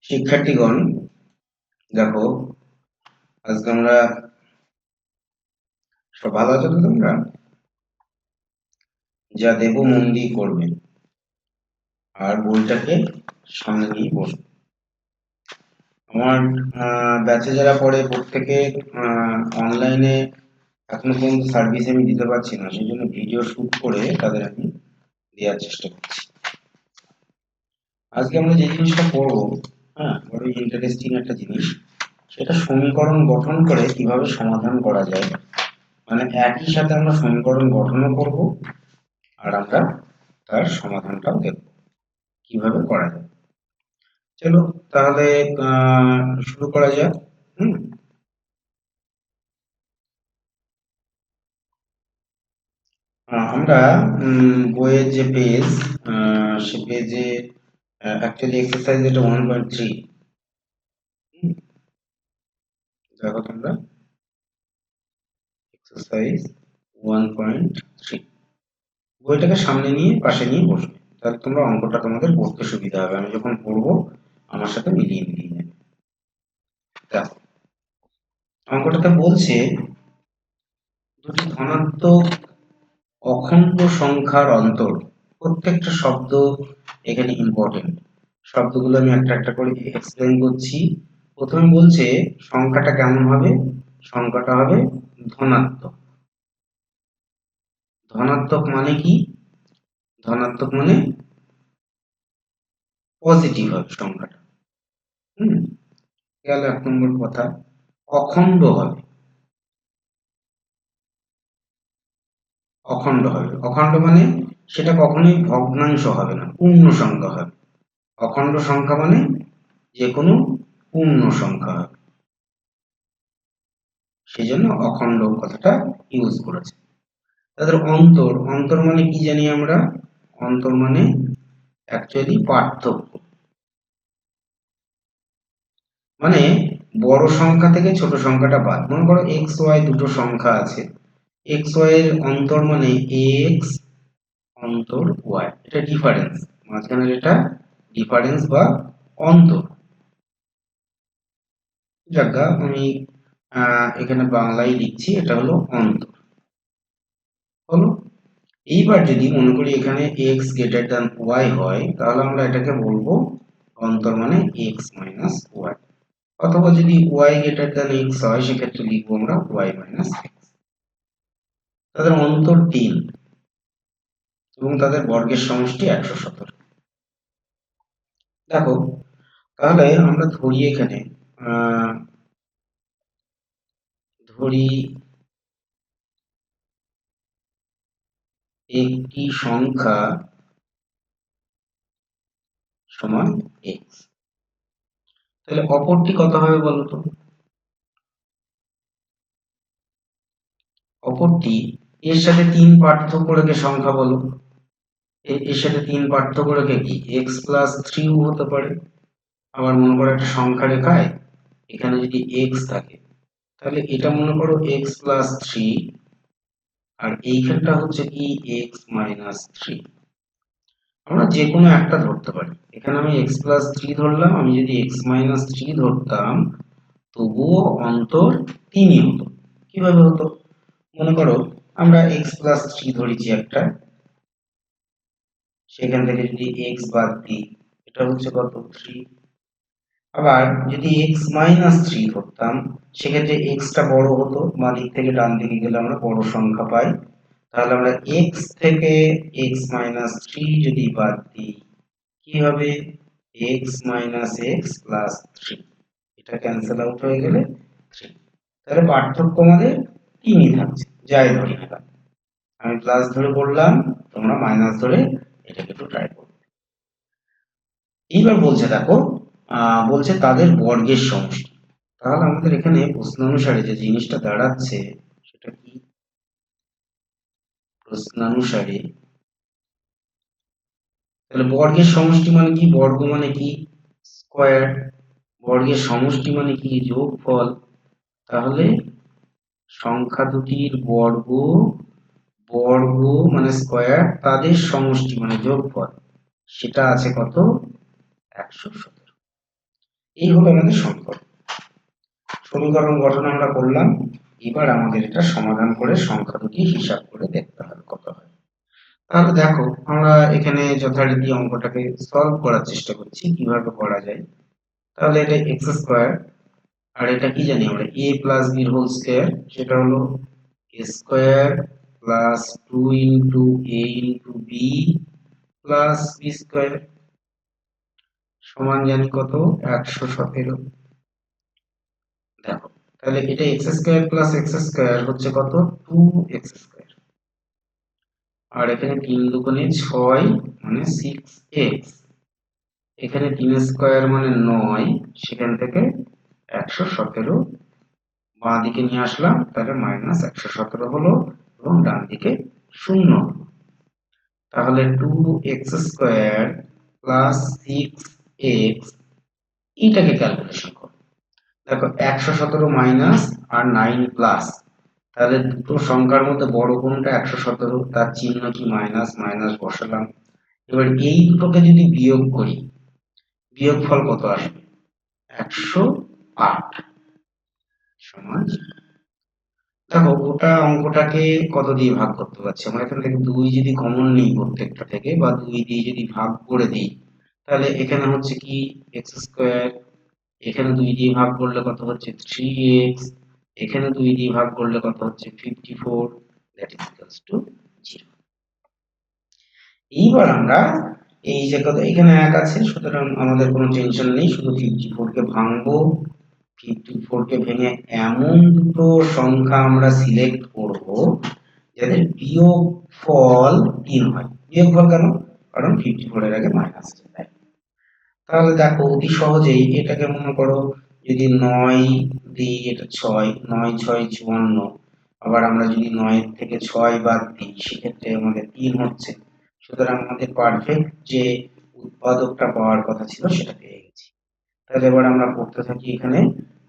শিক্ষার্থীগণ, দেখো আজকে আমরা সব ভালো আছো তো তোমরা? যা দেব মন দিয়ে করবে আর বইটাকে সামনে নিয়ে বসবে। আমার ব্যাচে যারা পড়ে প্রত্যেকে অনলাইনে এখনো পর্যন্ত সার্ভিস আমি দিতে পারছি না, সেই জন্য ভিডিও শুট করে তাদের আমি দেওয়ার চেষ্টা করছি। আজকে আমরা যে জিনিসটা পড়বো, বড় ইন্টারেস্টিং একটা জিনিস, সেটা সমীকরণ গঠন করে কিভাবে সমাধান করা যায়। মানে একই সাথে আমরা সমীকরণ গঠনও করব আর আমরা তার সমাধানটাও দেখব কিভাবে করা যায়। চলো তাহলে শুরু করা যাক। হুম আমরা বইয়ের যে পেজ, সে পেজে অ্যাকচুয়ালি এক্সারসাইজ এটা 1.3। দেখো তোমরা এক্সারসাইজ 1.3 বইটাকে সামনে নিয়ে পাশে নিয়ে বসবে, তাহলে তোমরা অঙ্কটা তোমাদের পড়তে সুবিধা হবে। আমি যখন পড়বো আমার সাথে মিলিয়ে মিলিয়ে নেবে। দেখো অঙ্কটাতে বলছে দুটি ধনাত্মক অখণ্ড সংখ্যার অন্তর। প্রত্যেকটা শব্দ এখানে ইম্পর্টেন্ট। শব্দগুলো আমি একটা একটা করে এক্সপ্লেন করছি। প্রথমে বলছে সংখ্যাটা কেমন হবে? সংখ্যাটা হবে ধনাত্মক। ধনাত্মক মানে কি? ধনাত্মক মানে পজিটিভ হবে সংখ্যাটা। হুম গেল 1 নম্বর কথা। অখণ্ড হবে। অখণ্ড হবে, অখণ্ড মানে সেটা কখনোই ভগ্নাংশ হবে না, পূর্ণ সংখ্যা হবে। অখণ্ড সংখ্যা মানে যে কোনো পূর্ণ সংখ্যা হবে, সেই জন্য অখণ্ড কথাটা ইউজ করেছে। তাদের অন্তর, অন্তর মানে কি জানি আমরা? অন্তর মানে অ্যাকচুয়ালি পার্থক্য। মানে বড় সংখ্যা থেকে ছোট সংখ্যাটা বাদ। মনে করো এক্স ওয়াই দুটো সংখ্যা আছে, এক্স ওয়াই এর অন্তর মানে এক্স অন্তর ওয়াই, এটা ডিফারেন্স। মাঝখানের এটা ডিফারেন্স বা অন্তর। যাজ্ঞা আমি এখানে বাংলায় লিখছি, এটা হলো অন্তর। হলো। এইবার যদি মনে করি এখানে x গ্রেটার দ্যান y হয়, তাহলে আমরা এটাকে বলবো অন্তর মানে x মাইনাস y। অথবা যদি y গ্রেটার দ্যান x হয়, সেক্ষেত্রে লিখবো আমরা y মাইনাস x। তাদের অন্তর 3 এবং তাদের বর্গের সমষ্টি 117। দেখো তাহলে আমরা ধরি এখানে ধরি একটি সংখ্যা সমান x, তাহলে অপরটি কত হবে বলতো? অপরটি এর সাথে 3 পার্থক্য রেখে সংখ্যা বলো। এর সাথে 3 পার্থক্য রেখে কি x প্লাস 3 হতে পারে। আবার মনে করো একটা সংখ্যা রেখায় এখানে যদি x থাকে, তাহলে এটা মনে করো x প্লাস 3 আর এইখানটা হচ্ছে কি x মাইনাস 3। আমরা যে কোনো একটা ধরতে পারি। এখানে আমি x প্লাস 3 ধরলাম, আমি যদি x মাইনাস 3 ধরতাম তবুও অন্তর 3ই হতো। কিভাবে হতো? মনে করো আমরা x প্লাস 3 ধরেছি একটা, সেখান থেকে যদি x বাদ দিই, এটা হচ্ছে কত 3। আবার যদি x মাইনাস 3 ধরতাম, সেক্ষেত্রে x টা বড় হতো, বাঁ দিক থেকে ডান দিকে গেলে আমরা বড় সংখ্যা পাই। তাহলে আমরা x থেকে x মাইনাস 3 যদি বাদ দিই, কি হবে? x মাইনাস x প্লাস 3, এটা ক্যান্সেল আউট হয়ে গেলে 3। তাহলে পার্থক্য আমাদের 3ই থাকছে, যাই ধরি না কেন। আমি প্লাস ধরে করলাম, তোমরা মাইনাস ধরে এটাকে একটু ট্রাই করো। এইবার বলছে দেখো, বলছে তাদের বর্গের সমষ্টি। তাহলে আমাদের এখানে প্রশ্ন অনুসারে যে জিনিসটা দাঁড়াচ্ছে সেটা কি? প্রশ্নানুসারে তাহলে বর্গের সমষ্টি মানে কি? বর্গ মানে কি? স্কয়ার। বর্গের সমষ্টি মানে কি? যোগফল। তাহলে সংখ্যা দুটির বর্গ, বর্গ মানে স্কয়ার, তাদের সমষ্টি মানে যোগফল, সেটা আছে কত? 117। এই হলো আমাদের সমীকরণ। সমীকরণ গঠন আমরা করলাম, এবার আমাদের এটা সমাধান করে সংখ্যা দুটি হিসাব করে দেখতে হবে কত হয়। তাহলে দেখো আমরা এখানে যথারীতি অঙ্কটাকে সলভ করার চেষ্টা করছি কিভাবে করা যায়। তাহলে এটা এক্স স্কোয়ার, আর এটা কি জানি আমরা a plus b whole square, সেটা হলো a square plus 2 × a × b plus b square সমান জানি কত 117। দেখো তাহলে এটা x square plus x square হচ্ছে কত 2x স্কোয়ার, আর এখানে 3 দুগুণে 6 মানে 6x, এখানে 3 স্কোয়ার মানে 9, সেখান থেকে 117 বাঁ দিকে নিয়ে আসলাম, তাহলে মাইনাস 117 হলো এবং ডান দিকে 0 হলো। তাহলে 2x স্কোয়ার প্লাস 6x এইটাকে ক্যালকুলেশন করো। দেখো 117 মাইনাস আর 9 প্লাস, তাহলে দুটো সংখ্যার মধ্যে বড় কোনটা 117, তার চিহ্ন কি মাইনাস, মাইনাস বসালাম। এবার এই দুটোকে যদি বিয়োগ করি, বিয়োগফল কত আসবে 108 সমান। দেখো গোটা অঙ্কটাকে কত দিয়ে ভাগ করতে পারছি আমরা, এখান থেকে 2 যদি কমন নিই প্রত্যেকটা থেকে, বা 2 দিয়ে যদি ভাগ করে দিই, তাহলে এখানে হচ্ছে কি এক্স স্কোয়ার, এখানে 2 দিয়ে ভাগ করলে কত হচ্ছে 3x, এখানে 2 দিয়ে ভাগ করলে কত হচ্ছে 54, দ্যাট ইজ ইকুয়ালস টু 0। এইবার আমরা এই যে কত এখানে 1 আছে, সুতরাং আমাদের কোনো টেনশন নেই, শুধু 54 কে ভাঙবো। 54 কে ভেঙে এমন দুটো সংখ্যা আমরা সিলেক্ট করব যাদের বিয়োগফল 3 হয়। বিয়োগফল কেন? কারণ 54 এর আগে মাইনাস আছে তাই। তাহলে দেখো অতি সহজেই এটাকে মনে করো যদি 9 দিই, এটা 6, 9 6 54, আবার আমরা যদি 9 থেকে 6 বাদ দিই সেক্ষেত্রে আমাদের 3 হচ্ছে। সুতরাং আমাদের পারফেক্ট যে উৎপাদকটা পাওয়ার কথা ছিল সেটা পেয়ে গেছি। তাহলে এবার আমরা করতে থাকি এখানে,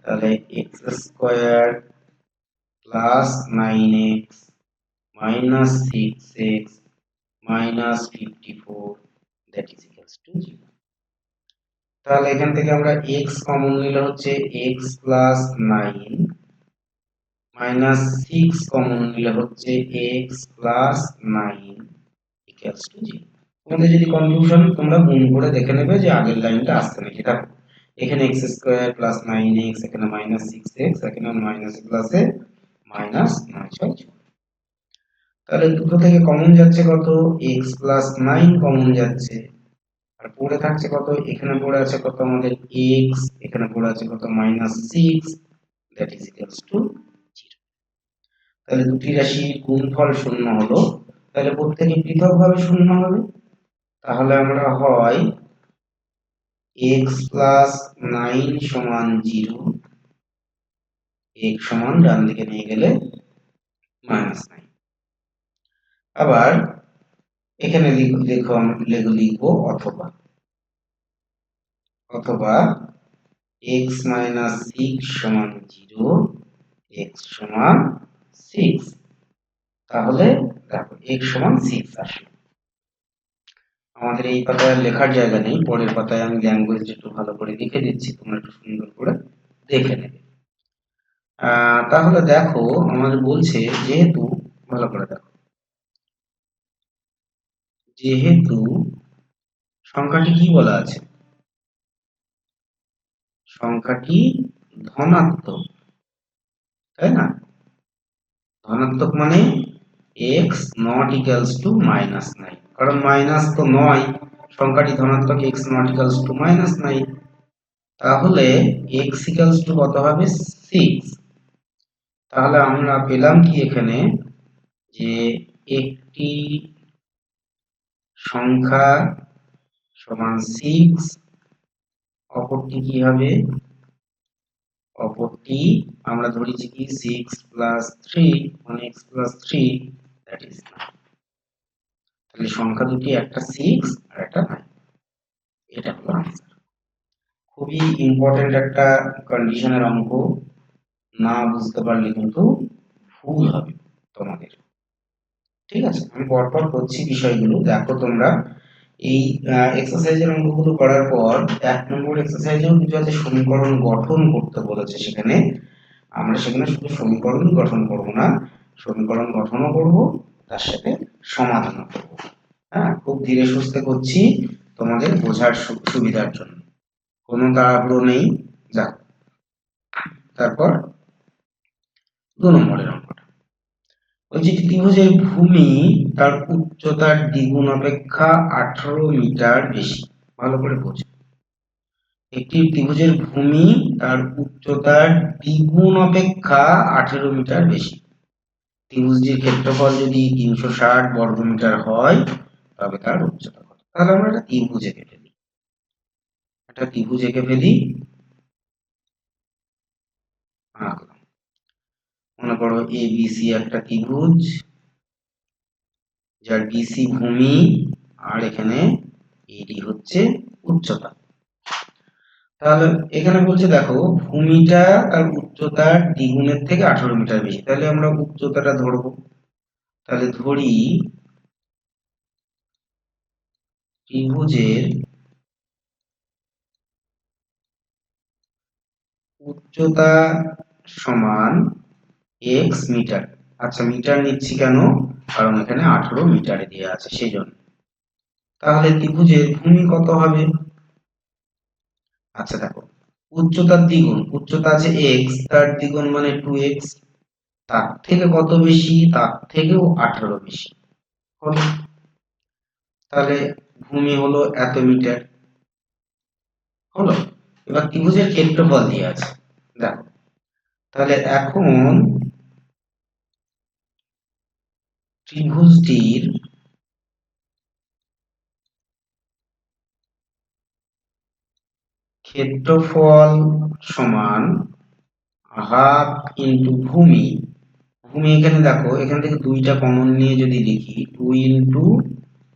তাহলে x square plus 9x minus 6x minus 54 that is equals to 0। তাহলে এখান থেকে আমরা x কমন নিলে হচ্ছে x প্লাস 9 মাইনাস 6 কমন নিলে হচ্ছে x প্লাস 9 ইকুয়ালস টু 0। তোমাদের যদি কনফিউশন তোমরা গুণ করে দেখে নেবে যে আগের লাইনটা আসছে নাকি। দেখো এখানে x স্কয়ার প্লাস 9x, এখানে মাইনাস 6x, এখানে মাইনাস প্লাসে মাইনাস 9 6 4। তাহলে দুটো থেকে কমন যাচ্ছে কত x প্লাস 9 কমন যাচ্ছে, আর পড়ে থাকছে কত, এখানে পড়ে আছে কত আমাদের x, এখানে পড়ে আছে কত minus 6, that is equals to 0। তাহলে দুটি রাশির গুণফল শূন্য হলো, তাহলে প্রত্যেকে পৃথকভাবে শূন্য হবে। তাহলে আমরা হয় x প্লাস 9 সমান 0, x সমান ডান দিকে নিয়ে গেলে মাইনাস 9। আবার এখানে লিখো লিখবো অথবা, অথবা x মাইনাস 6 সমান 0, x সমান 6। তাহলে দেখো x সমান 6 আসলো। আমাদের এই পাতায় লেখার জায়গা নেই, পরের পাতায় আমি ল্যাঙ্গুয়েজ একটু ভালো করে লিখে দিচ্ছি, তোমরা একটু সুন্দর করে দেখে নেবে। তাহলে দেখো আমাদের বলছে যেহেতু, ভালো করে দেখো, যেহেতু সংখ্যাটি কি বলা আছে, সংখ্যাটি ধনাত্মক, তাই না? ধনাত্মক মানে x not equals to minus 9, কারণ মাইনাস তো 9, সংখ্যাটি ধনাত্মক, x not equals to minus 9। তাহলে x ইকুয়ালস টু কত হবে 6। তাহলে আমরা পেলাম কি এখানে যে একটি সংখ্যা সমান 6, অপরটি কি হবে, অপরটি আমরা ধরেছি কি 6 প্লাস 3 মানে x প্লাস 3 দ্যাট ইজ 9। তাহলে সংখ্যা দুটি একটা 6 আর একটা 9, এটা হলো आंसर। খুবই ইম্পর্টেন্ট একটা কন্ডিশনের অঙ্ক, না বুঝতে পারলে কিন্তু ভুল হবে তোমাদের। ঠিক আছে, আমি পরপর করছি বিষয়গুলো, দেখো তোমরা এই এক্সারসাইজের অঙ্কগুলো করার পর 1 নম্বর এক্সারসাইজেও কিছু আছে, সমীকরণ গঠন করতে বলেছে সেখানে। আমরা সেখানে শুধু সমীকরণ গঠন করব না, সমীকরণ গঠনও করব, তার সাথে সমাধানও করব। হ্যাঁ, খুব ধীরে সুস্থে করছি তোমাদের বোঝার সুবিধার জন্য, কোনো তাড়াহুড়ো নেই। যাক, তারপর 2 নম্বরের অঙ্কটা বলছি, ত্রিভুজের ভূমি তার উচ্চতার দ্বিগুণ অপেক্ষা 18 মিটার বেশি। ভালো করে বোঝো, একটি ত্রিভুজের ভূমি তার উচ্চতার দ্বিগুণ অপেক্ষা 18 মিটার বেশি। ত্রিভুজটির ক্ষেত্রফল যদি 360 বর্গমিটার হয়, তবে তার উচ্চতা কত? তাহলে আমরা একটা ত্রিভুজ এঁকে ফেলি, আঁকলাম। মনে করো ABC একটা ত্রিভুজ, যার BC ভূমি আর এখানে AD হচ্ছে উচ্চতা। তাহলে এখানে বলছে দেখো, ভূমিটা তার উচ্চতার দ্বিগুণের থেকে 18 মিটার বেশি, তাহলে আমরা উচ্চতাটা ধরবো। তাহলে ধরি ত্রিভুজের উচ্চতা সমান x মিটার। আচ্ছা, মিটার নিচ্ছি কেন? কারণ এখানে 18 মিটারে দেওয়া আছে সেই জন্য। তাহলে ত্রিভুজের ভূমি কত হবে? আচ্ছা দেখো, উচ্চতার দ্বিগুণ, উচ্চতা আছে x, তার দ্বিগুণ মানে 2x, তার থেকে কত বেশি? তার থেকেও 18 বেশি হলো। তাহলে ভূমি হলো এত মিটার হলো। এবার ত্রিভুজের ক্ষেত্রফল দিয়ে আছে, দেখো। তাহলে এখন ত্রিভুজটির ক্ষেত্রফল সমান হাফ ইন্টু ভূমি। ভূমি এখানে দেখো, এখান থেকে 2টা কমন নিয়ে যদি লিখি, 2 ইন্টু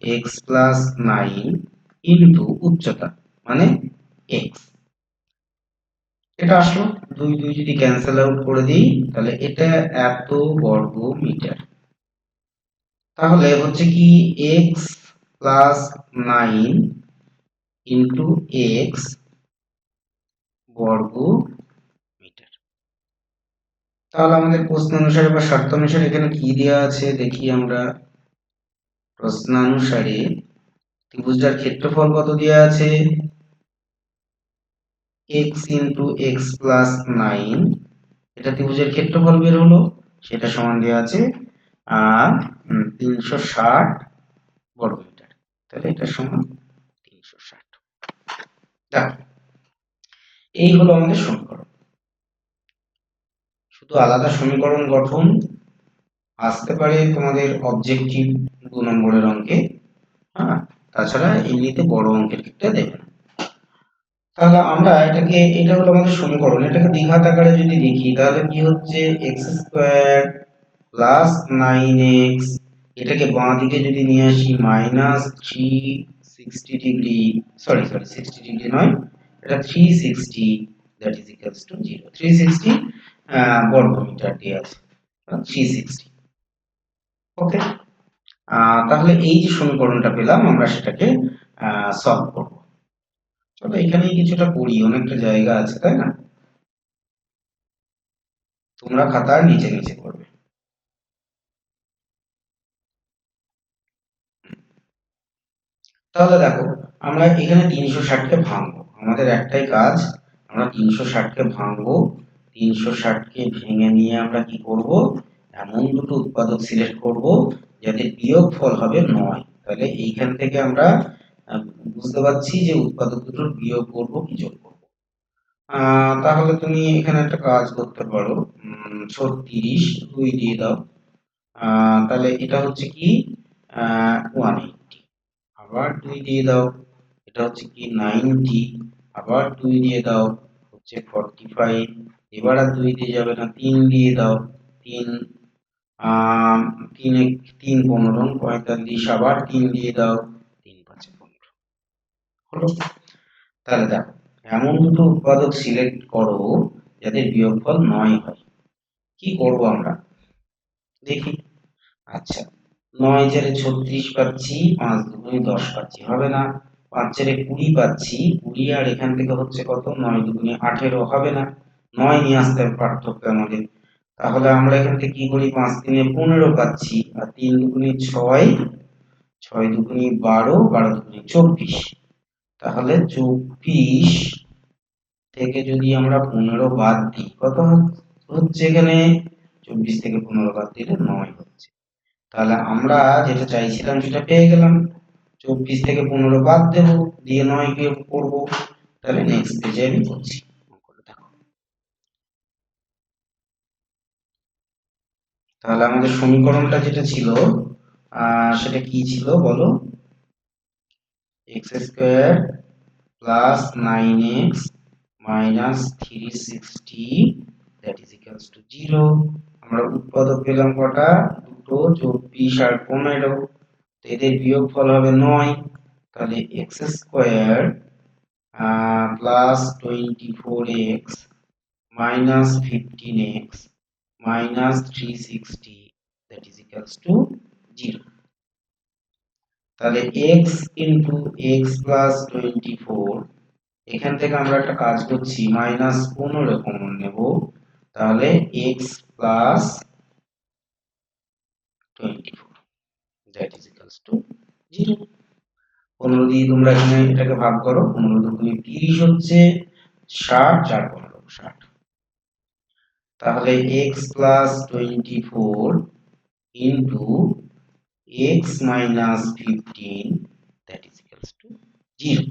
এক্স প্লাস 9 ইন্টু উচ্চতা মানে x। এটা আসলো, 2 2 যদি ক্যান্সেল আউট করে দিই, তাহলে এটা এত বর্গ মিটার। তাহলে হচ্ছে কি x প্লাস 9 ইন্টু x বর্গ মিটার। তাহলে আমাদের প্রশ্ন অনুসারে বা শর্ত অনুসারে এখানে কি দেওয়া আছে দেখি আমরা। প্রশ্নানুসারে ত্রিভুজটার ক্ষেত্রফল কত দেওয়া আছে? x ইন্টু এক্স প্লাস 9, এটা ত্রিভুজের ক্ষেত্রফল বের হলো, সেটা সমান দেওয়া আছে 360 বর্গমিটার। তাহলে এটা সমান 360। দেখো, এই হলো আমাদের সমীকরণ। শুধু আলাদা সমীকরণ গঠন আসতে পারে তোমাদের অবজেক্টিভ 2 নম্বরের অঙ্কে, হ্যাঁ, তাছাড়া এমনিতে বড় অঙ্কের ক্ষেত্রে দেবে না। তাহলে আমরা এটাকে, এটা হলো আমাদের সমীকরণ, এটাকে দ্বিঘাত আকারে যদি লিখি, তাহলে কি হচ্ছে এক্স স্কোয়ার প্লাস 9x, এটাকে বাঁ দিকে যদি নিয়ে আসি মাইনাস 360 ডিগ্রি, সরি 60 ডিগ্রি নয়, এটা 360, দ্যাট ইজ ইকুয়ালস টু 0। 360 বর্গমিটার দিয়ে আছে, 360। ওকে, তাহলে এই যে সমীকরণটা পেলাম, আমরা সেটাকে সলভ করব। চলো এখানেই কিছুটা করি, অনেকটা জায়গা আছে তাই না? তোমরা খাতার নিচে নিচে করবে। তাহলে দেখো, আমরা এখানে 360কে ভাঙবো, আমাদের একটাই কাজ, আমরা 360কে ভাঙবো। 360কে ভেঙে নিয়ে আমরা কি করব, এমন দুটো উৎপাদক সিলেক্ট করব যাতে বিয়োগফল হবে 9। তাহলে এইখান থেকে আমরা বুঝতে পারছি যে উৎপাদক দুটোর বিয়োগ করব কি যোগ করব। তাহলে তুমি এখানে একটা কাজ করতে পারো, 36 2 দিয়ে দাও, তাহলে এটা হচ্ছে কি 180, আবার 2 দিয়ে দাও, এটা হচ্ছে কি 90, আবার 2 দিয়ে দাও, হচ্ছে 45, এবার আর 2 দিয়ে যাবে না, 3 দিয়ে দাও, 3 3 3 15 45, আবার 3 দিয়ে দাও, 3 5 15 হলো। তাহলে দেখো, এমন দুটো উৎপাদক সিলেক্ট করো যাদের বিয়োগফল 9 হয়। কি করব আমরা দেখি। আচ্ছা, 9 4 36 পাচ্ছি, 5 2 10 পাচ্ছি, হবে না। 5 4 20 পাচ্ছি, 20 আর এখান থেকে হচ্ছে কত, 9 2 18, হবে না। 9 নিয়ে আসতে হবে পার্থক্য আমাদের। তাহলে আমরা এখান থেকে কি করি, 5 3 15 পাচ্ছি, আর 3 2 6, 6 2 12, 12 2 24। তাহলে 24 থেকে যদি আমরা 15 বাদ দিই, কত হচ্ছে এখানে, 24 থেকে 15 বাদ দিলে 9 হচ্ছে। তাহলে আমরা যেটা চাইছিলাম সেটা পেয়ে গেলাম। 24 থেকে 15 বাদ দেব, দিয়ে 9 কে করব। তাহলে নেক্সট পেজে আমি করছি। তাহলে আমাদের সমীকরণটা যেটা ছিল সেটা কি ছিল বলো, x square plus 9x minus 360 that is equals to 0। আমরা উৎপাদক পেলাম কটা, দুটো, 24 আর 15। এদের বিয়োগফল হবে 9। তাহলে x square plus 24x minus 15x minus 360 that is equals to 0। তাহলে x ইনটু x প্লাস 24, এখান থেকে আমরা একটা কাজ করছি, মাইনাস 15 কমন নেব। তাহলে x plus 24 that is equals to 0। 15 দিয়ে তোমরা এখানে এটাকে ভাগ করো, 15 দুগুণে 30 হচ্ছে, 60 4 15 60। তাহলে x plus 24 into x minus 15 that is equals to 0।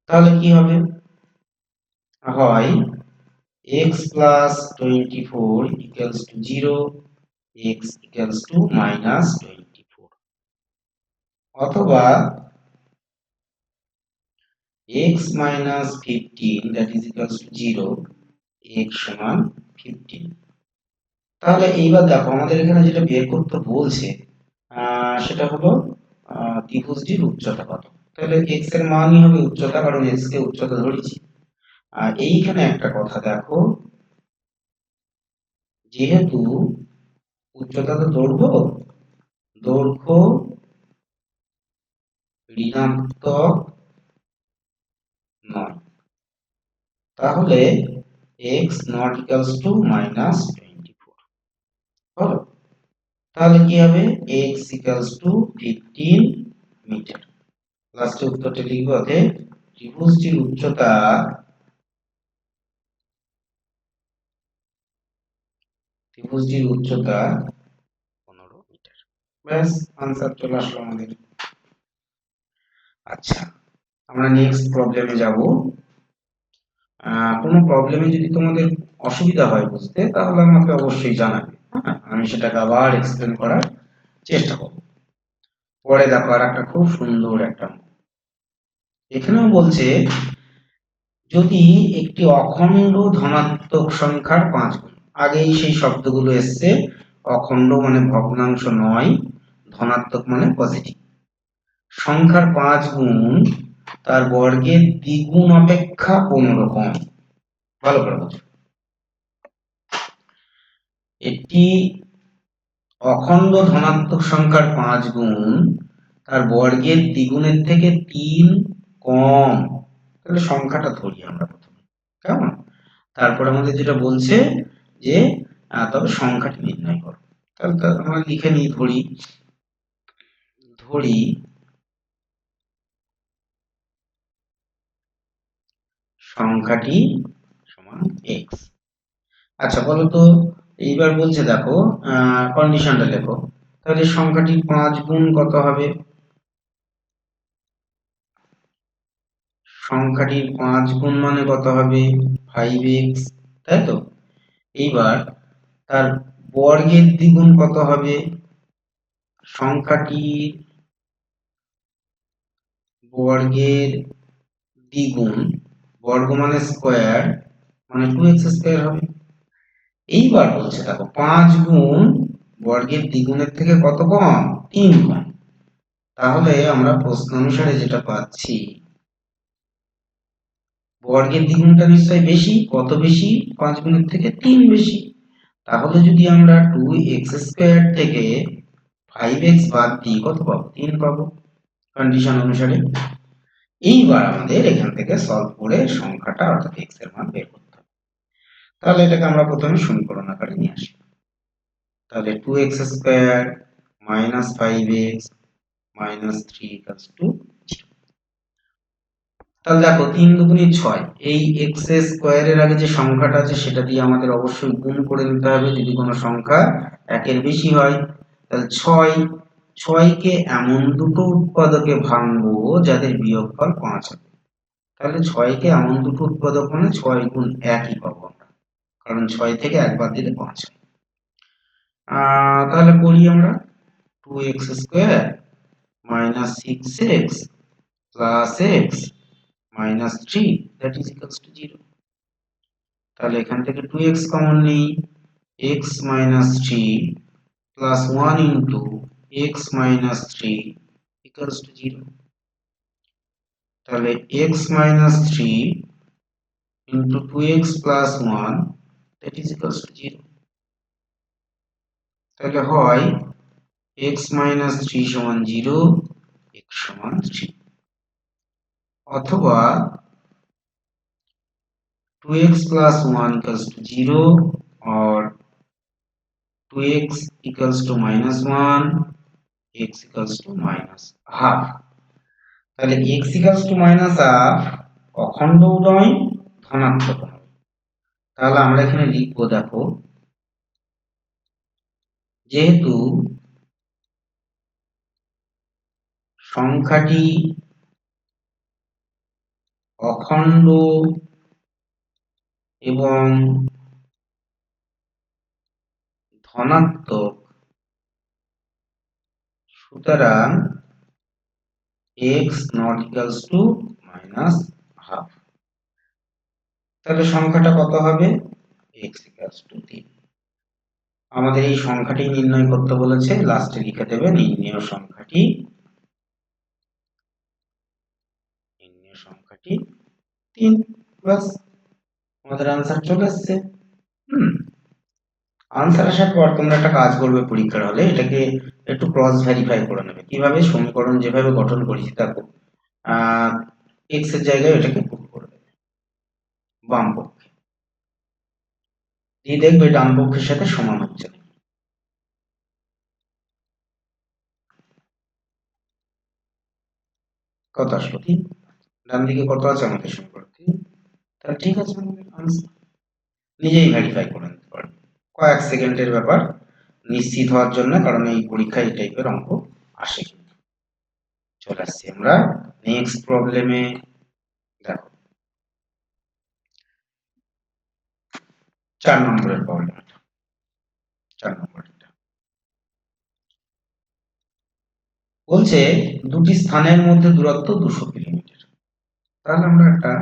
তাহলে কি হবে, হয় x plus 24 equals to 0, x equals to minus 24, অথবা x minus 15 that is equals to 0, x সমান 15। তাহলে এইবার দেখো আমাদের এখানে যেটা বের করতে বলছে সেটা হলো ত্রিভুজটির উচ্চতা কত। তাহলে x এর মানই হবে উচ্চতা, কারণ x কে উচ্চতা ধরেছি। আর এইখানে একটা কথা দেখো, যেহেতু উচ্চতা তো দৈর্ঘ্য ঋণাত্মক নয়, তাহলে x not equals to minus 24 হলো। তাহলে কি হবে, x equals to 15 মিটার। লাস্টে উত্তরটা লিখবো, অতএব ত্রিভুজটির উচ্চতা ত্রিভুজটির উচ্চতা 15 মিটার। ব্যাস, आंसर চলে আসলো আমাদের। আচ্ছা, আমরা নেক্সট প্রবলেমে যাব। কোনো প্রবলেমে যদি তোমাদের অসুবিধা হয় বুঝতে, তাহলে আমাকে অবশ্যই জানাবে, হ্যাঁ, আমি সেটাকে আবার এক্সপ্লেন করার চেষ্টা করব। পরে দেখো আর একটা খুব সুন্দর একটা, এখানেও বলছে যদি একটি অখণ্ড ধনাত্মক সংখ্যার 5 গুণ, আগেই সেই শব্দগুলো এসছে, অখণ্ড মানে ভগ্নাংশ নয়, ধনাত্মক মানে পজিটিভ, সংখ্যার 5 গুণ তার বর্গের দ্বিগুণ অপেক্ষা 15 কম। ভালো করে বুঝো, একটি অখণ্ড ধনাত্মক সংখ্যার 5 গুণ তার বর্গের দ্বিগুণের থেকে 3 কম। তাহলে সংখ্যাটা ধরি আমরা প্রথমে, কেমন? তারপর আমাদের যেটা বলছে যে তবে সংখ্যাটি নির্ণয় করো। তাহলে আমরা লিখে নিই, ধরি সংখ্যাটি সমান x। আচ্ছা বলো তো, এইবার বলছে দেখো কন্ডিশনটা লেখো। তাহলে সংখ্যাটির 5 গুণ কত হবে, সংখ্যাটির 5 গুণ মানে কত হবে, 5x, তাই তো? এইবার তার বর্গের দ্বিগুণ কত হবে, সংখ্যাটির বর্গের দ্বিগুণ, বর্গ মানে স্কয়ার, মানে 2x স্কয়ার হবে। এইবার বলছে দেখো 5 গুণ বর্গের দ্বিগুণের থেকে কত কম, 3 কম। তাহলে আমরা প্রশ্ন অনুসারে যেটা পাচ্ছি, বর্গের দ্বিগুণটা নিশ্চয়ই বেশি, কত বেশি, 5 গুণের থেকে 3 বেশি। তাহলে যদি আমরা 2x স্কয়ার থেকে 5x বাদ দিয়ে কত পাবো? 3 পাবো কন্ডিশন অনুসারে। এইবার আমাদের এখান থেকে সলভ করে সংখ্যাটা অর্থাৎ x এর মান বের করতে হবে। তাহলে এটাকে আমরা প্রথমে সমীকরণ আকারে নিয়ে আসি। তাহলে 2x square minus 5x minus 3 equals to 0। তাহলে দেখো 3 দুগুণে 6, এই x স্কয়ারের আগে যে সংখ্যাটা আছে সেটা দিয়ে আমাদের অবশ্যই গুণ করে নিতে হবে যদি কোনো সংখ্যা 1 এর বেশি হয়। তাহলে 6 কে এমন দুটো উৎপাদকে ভাঙবো যাদের বিয়োগফল 5 হবে। তাহলে 6 কে এমন দুটো উৎপাদক মানে 6 গুণ 1 ই পাবো আমরা, কারণ 6 থেকে 1 বাদ দিলে 5 হয়। তাহলে করি আমরা 2x square minus 6x plus x minus 3 that is equals to 0। তাহলে এখান থেকে 2x কমন নেই, x minus 3 plus 1 into x minus 3 equals to 0। তাহলে x minus 3 into 2x plus 1 that is equals to 0। তাহলে হয় x মাইনাস 3 সমান 0, x সমান 3, অথবা 2x plus 1 equals to 0 or 2x equals to minus 1, x equals to minus half। তাহলে x equals to minus half অখণ্ড নয়, ধনাত্মক নয়। তাহলে আমরা এখানে লিখবো, দেখো যেহেতু সংখ্যাটি অখণ্ড এবং ধনাত্মক, সুতরাং x not equals to minus half। তাহলে সংখ্যাটা কত হবে? x equals to 3। আমাদের এই সংখ্যাটি নির্ণয় করতে বলেছে, লাস্টে লিখে দেবে নির্ণেয় সংখ্যাটি 3। বাস, আমাদের आंसर চলে আসছে। आंसर আসার পর তোমরা একটা কাজ করবে পরীক্ষার হলে, এটাকে একটু ক্রস ভেরিফাই করে নেবে। কিভাবে? সমীকরণ যেভাবে গঠন করেছি দেখো, x এর জায়গায় এটাকে পুট করে দেবে বাম পক্ষে, দিয়ে দেখবে ডান পক্ষের সাথে সমান হচ্ছে না। কত আসলো? 3। ডান দিকে কত আছে আমাদের সমীকরণ? 3। তাহলে ঠিক আছে, আমাদের आंसर নিজেই ভেরিফাই করে নিতে পারবে, কয়েক সেকেন্ডের ব্যাপার নিশ্চিত হওয়ার জন্য, কারণ এই পরীক্ষায় এই টাইপের অঙ্ক আসে। চলে আসছি আমরা নেক্সট প্রবলেমে। দেখো 4 নম্বরের প্রবলেম। 4 নম্বরটা বলছে দুটি স্থানের মধ্যে দূরত্ব 200 কিলোমিটার। তাহলে আমরা একটা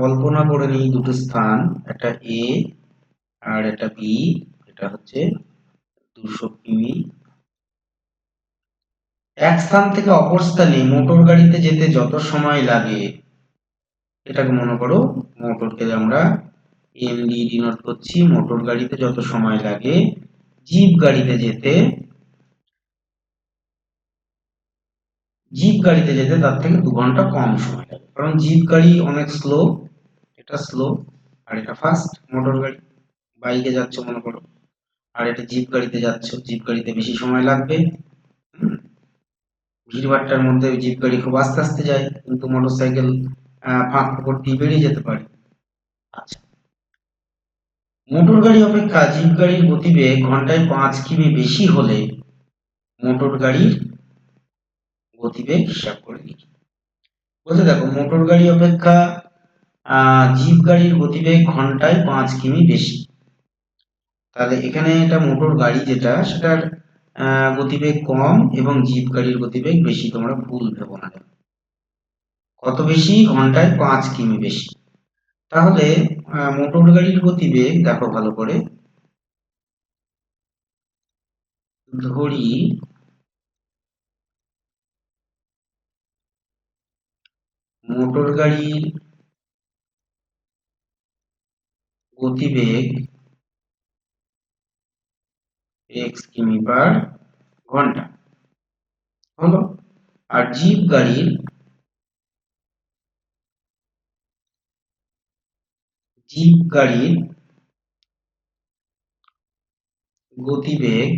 কল্পনা করে নিই, দুটো স্থান, একটা এ আর একটা বি, এটা হচ্ছে 200 কিমি। এক স্থান থেকে অপর স্থানে মোটর গাড়িতে যেতে যত সময় লাগে, এটাকে মনে করো মোটরকে আমরা এম দিয়ে ডিনোট করছি, মোটর গাড়িতে যত সময় লাগে জিপ গাড়িতে যেতে তার থেকে 2 ঘন্টা কম সময় লাগে, কারণ জিপ গাড়ি অনেক স্লো, এটা স্লো আর এটা ফাস্ট। মোটর গাড়ি বাইকে যাচ্ছে মনে করো, আর এটা জিপ গাড়িতে যাচ্ছ, জিপ গাড়িতে বেশি সময় লাগবে। ভিড়ভাট্টার মধ্যে জিপ গাড়ি খুব আস্তে আস্তে যায়, কিন্তু মোটরসাইকেল ফাঁক ফোকর দিয়ে বেরিয়ে যেতে পারে। আচ্ছা, মোটর গাড়ি অপেক্ষা জিপ গাড়ির গতিবেগ ঘন্টায় 5 কিমি বেশি হলে মোটর গাড়ির গতিবেগ হিসাব করে লিখি। বলছে দেখো মোটর গাড়ি অপেক্ষা জিপ গাড়ির গতিবেগ ঘন্টায় 5 কিমি বেশি। তাহলে এখানে এটা মোটর গাড়ি যেটা, সেটার গতিবেগ কম এবং জিপ গাড়ির গতিবেগ বেশি। তোমরা ভুল ভেবো না, কত বেশি? ঘন্টায় 5 কিমি বেশি। তাহলে মোটর গাড়ির গতিবেগ দেখো ভালো করে, ধরি মোটর গাড়ির গতিবেগ x কিমি পার ঘন্টা হলো। আর জিপ গাড়ির গতিবেগ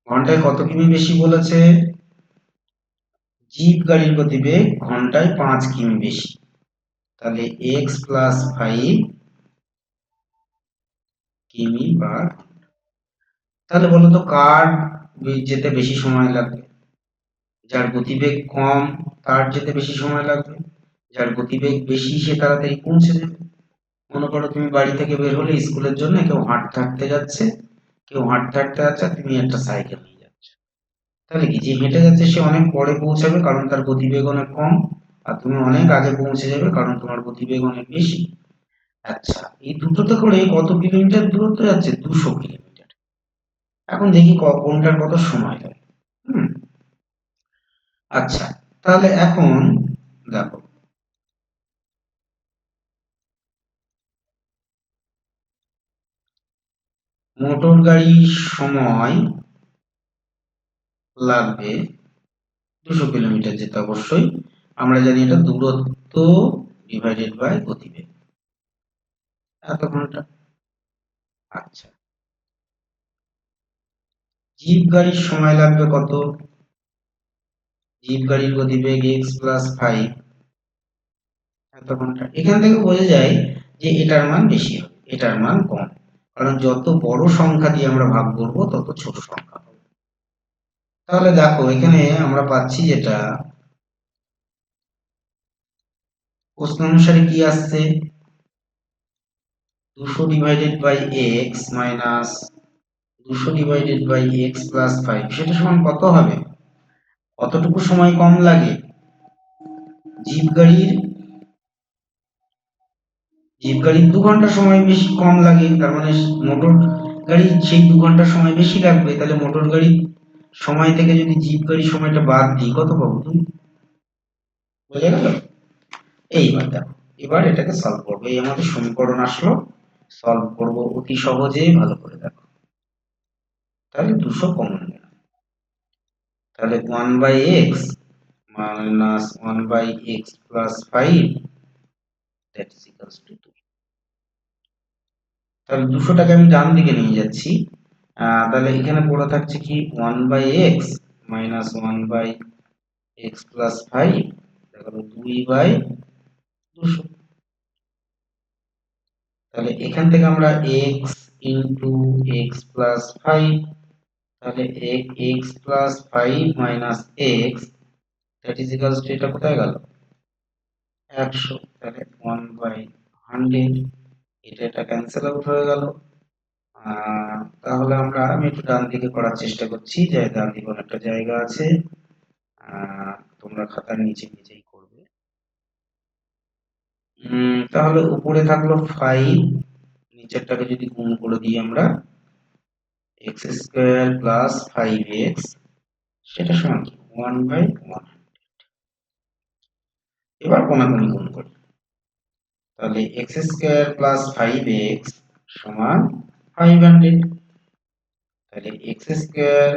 ঘন্টায় কত কিমি বেশি বলেছে? জিপ গাড়ির গতিবেগ ঘন্টায় 5 কিমি বেশি। তাহলে এক্স প্লাস 5 কিমি পার। তাহলে বলো তো কার যেতে বেশি সময় লাগবে? যার গতিবেগ কম তার যেতে বেশি সময় লাগবে, যার গতিবেগ বেশি সে তাড়াতাড়ি পৌঁছে যাবে। মনে করো তুমি বাড়ি থেকে বের হলে স্কুলের জন্য, কেউ হাঁটতে হাঁটতে যাচ্ছে, তুমি একটা সাইকেল নিয়ে যাচ্ছ, তাহলে কি যে হেঁটে যাচ্ছে সে অনেক পরে পৌঁছাবে কারণ তার গতিবেগ অনেক কম, আর তুমি অনেক আগে পৌঁছে যাবে কারণ তোমার গতিবেগ অনেক বেশি। আচ্ছা, এই দুটোতে করে কত কিলোমিটার দূরত্ব যাচ্ছে? 200 কিলোমিটার। এখন দেখি কোনটার কত সময় লাগে। হুম, আচ্ছা, তাহলে এখন দেখো, মোটর গাড়ির সময় লাগবে 200 কিলোমিটার যেতে অবশ্যই। আমরা জানি এটা দূরত্ব ডিভাইডেড বাই গতিবেগ, এত ঘন্টা। আচ্ছা, জিপ গাড়ির সময় লাগবে কত? জিপ গাড়ির গতিবেগ এক্স প্লাস 5, এত ঘন্টা। এখান থেকে বোঝা যায় যে এটার মান বেশি হবে, এটার মান কম, কারণ যত বড় সংখ্যা দিয়ে আমরা ভাগ করব তত ছোট সংখ্যা হবে। তাহলে দেখো এখানে আমরা পাচ্ছি যেটা প্রশ্ন অনুসারে কি আসছে, 200 divided by x minus 200 divided by x plus 5, সেটা সমান কত হবে? কতটুকু সময় কম লাগে? জিপ গাড়ির জিপ গাড়ির 2 ঘন্টা সময় বেশি কম লাগে, তার মানে মোটর গাড়ির সেই 2 ঘন্টা সময় বেশি লাগবে। তাহলে মোটর গাড়ির সময় থেকে যদি জিপ গাড়ির সময়টা বাদ দিই কত পাবো তুমি? বোঝা গেল? এইবার দেখো, এবার এটাকে সলভ করবো। এই আমাদের সমীকরণ আসলো, সলভ করব অতি সহজেই, ভালো করে দেখো। তাহলে 200 কমন গেল, তাহলে 1/x minus 1/x plus 5, that is equals to 2। তাহলে 200টাকে আমি ডান দিকে নিয়ে যাচ্ছি, তাহলে এখানে পড়ে থাকছে কি 1/x minus 1/x plus 5, দেখো 2/200। তাহলে এখান থেকে আমরা x into x plus 5, তাহলে x plus 5 minus x, that is equals to, এটা কোথায় গেল? 100। তাহলে 1/100, এটা ক্যান্সেল আউট হয়ে গেল। তাহলে আমি একটু ডান দিকে করার চেষ্টা করছি, যে ডান দিকে অনেকটা জায়গা আছে, তোমরা খাতার নিচে নিজেই করবে। তাহলে উপরে থাকলো 5, নিচেরটাকে যদি গুণ করে দিই আমরা, এক্স স্কোয়ার প্লাস 5x, সেটা সমান কি 1/1। এবার কোনাকুনি গুণ করি, তাহলে এক্স স্কোয়ার প্লাস 5x সমান 500। তাহলে x square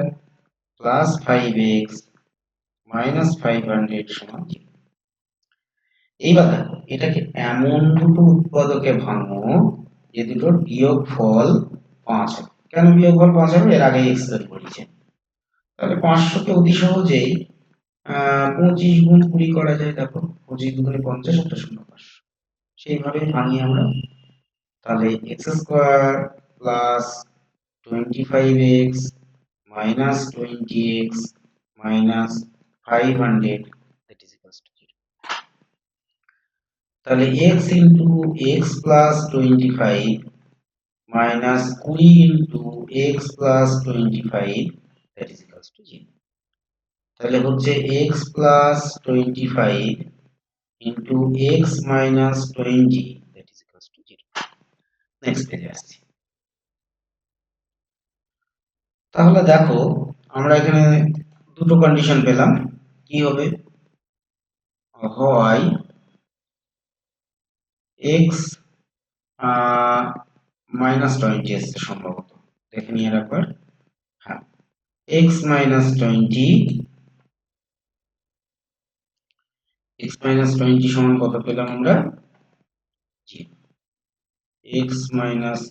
plus 5x minus 500 সমান 0। এইবার দেখো এটাকে এমন দুটো উৎপাদকে ভাঙো যে দুটোর বিয়োগফল 5 হবে। কেন বিয়োগফল 5 হবে? এর আগে এক্সপ্লেন করেছে। তাহলে 500কে অতি সহজেই 25 গুণ 20 করা যায়। দেখো 25 দুগুণে 50, একটা শূন্য 500, সেইভাবে ভাঙি আমরা। তাহলে x square plus 25x minus 20x minus 500, that is equals to 0। তাহলে x into x plus 25 minus 20 into x plus 25, that is equals to 0। তাহলে হচ্ছে x plus 25 into x minus 20, that is equals to 0। Next পেজে আসছি। তাহলে দেখো আমরা এখানে দুটো কন্ডিশন পেলাম, কি হবে? হয় x -20 এসছে সম্ভবত, দেখে নিয়ে একবার। x minus 20 সমান কত পেলাম আমরা? 0। x minus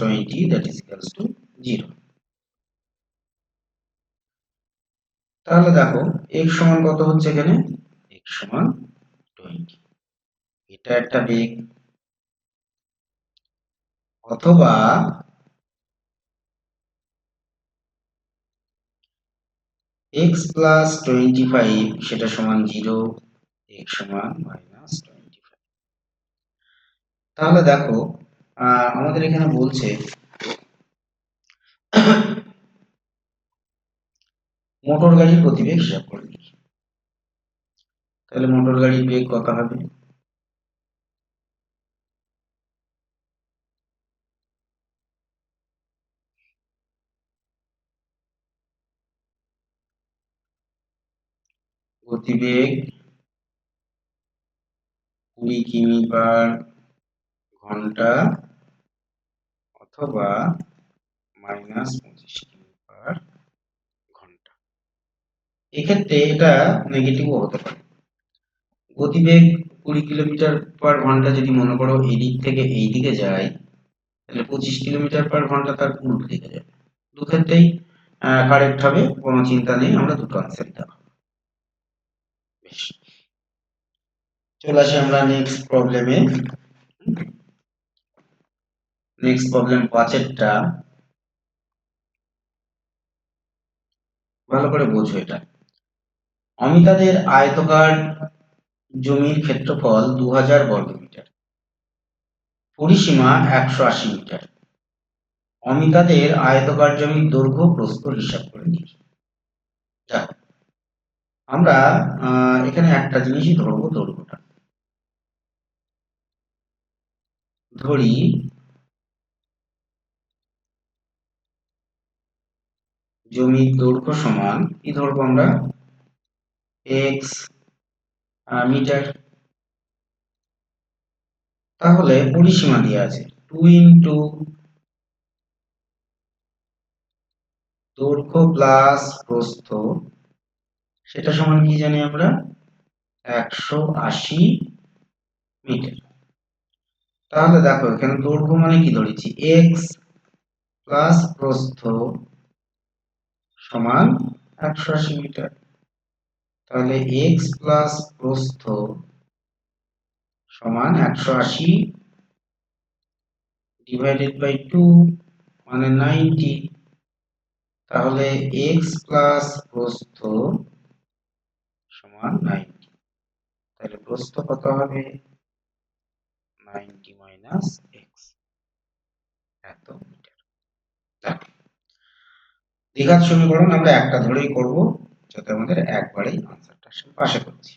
20 that is equals to 0। তাহলে দেখো x সমান কত হচ্ছে এখানে? x সমান 20। এটা একটা বেগ। অথবা x plus 25 সেটা সমান 0, x সমান minus 25। তাহলে দেখো আমাদের এখানে বলছে মোটর গাড়ির গতিবেগ হিসাব করে লিখি। তাহলে মোটর গাড়ির বেগ কত হবে? গতিবেগ 20 কিমি পার ঘন্টা অথবা মাইনাস 25 কিমি পার ঘন্টা। এক্ষেত্রে এটা নেগেটিভও হতে পারে। গতিবেগ 20 কিলোমিটার পার ঘন্টা যদি মনে করো এদিক থেকে এই দিকে যায়, তাহলে 25 কিলোমিটার পার ঘন্টা তার উল্টো দিকে যাবে। দুক্ষেত্রেই কারেক্ট হবে, কোনো চিন্তা নেই, আমরা দুটো আনসারই দেবো। বেশ, চলে আসি আমরা নেক্সট প্রবলেমে। নেক্সট প্রবলেম 5-এরটা ভালো করে বোঝো। এটা অমিতাদের আয়তকার জমির ক্ষেত্রফল 2000 বর্গমিটার, পরিসীমা 180 মিটার। অমিতাদের আয়তকার জমির দৈর্ঘ্য প্রস্থ হিসাব করে লিখি। আমরা এখানে একটা জিনিসই ধরবো, দৈর্ঘ্যটা ধরি জমির দৈর্ঘ্য সমান কি ধরবো আমরা? x মিটার। তাহলে পরিসীমা দেওয়া আছে 2 ইন্টু দৈর্ঘ্য প্লাস প্রস্থ, সেটা সমান কি জানি আমরা? 180 মিটার। তাহলে দেখো এখানে দৈর্ঘ্য মানে কি ধরেছি? x প্লাস প্রস্থ সমান 180 মিটার। তাহলে x প্লাস প্রস্থ সমান 180 ডিভাইডেড বাই 2 মানে 90। তাহলে x প্লাস প্রস্থ সমান 90। তাহলে প্রস্থ কত হবে? 90 মাইনাস x, এত মিটার। দ্বিঘাত সমীকরণ আমরা একটা ধরেই করব, যাতে আমাদের একবারেই আনসারটা পাশে করছি।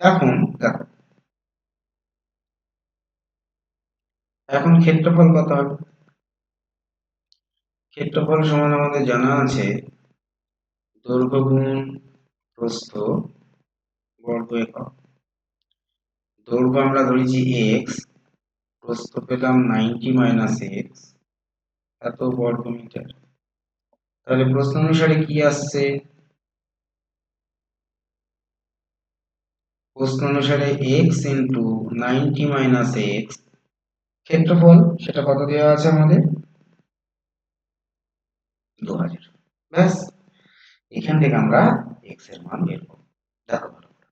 এখন দেখো, এখন ক্ষেত্রফল কত হবে? ক্ষেত্রফল সমান আমাদের জানা আছে দৈর্ঘ্য গুণ প্রস্থ বর্গ একক। দৈর্ঘ্য আমরা ধরেছি x, প্রস্থ পেলাম 90 মাইনাস x, এত বর্গ মিটার। তাহলে প্রশ্ন অনুসারে কি আসছে? প্রশ্ন অনুসারে x ইন্টু 90 মাইনাস x ক্ষেত্রফল, সেটা কত দেওয়া আছে আমাদের? 2000। ব্যাস, এখান থেকে আমরা x এর মান বের করব। দেখো ভালো করে।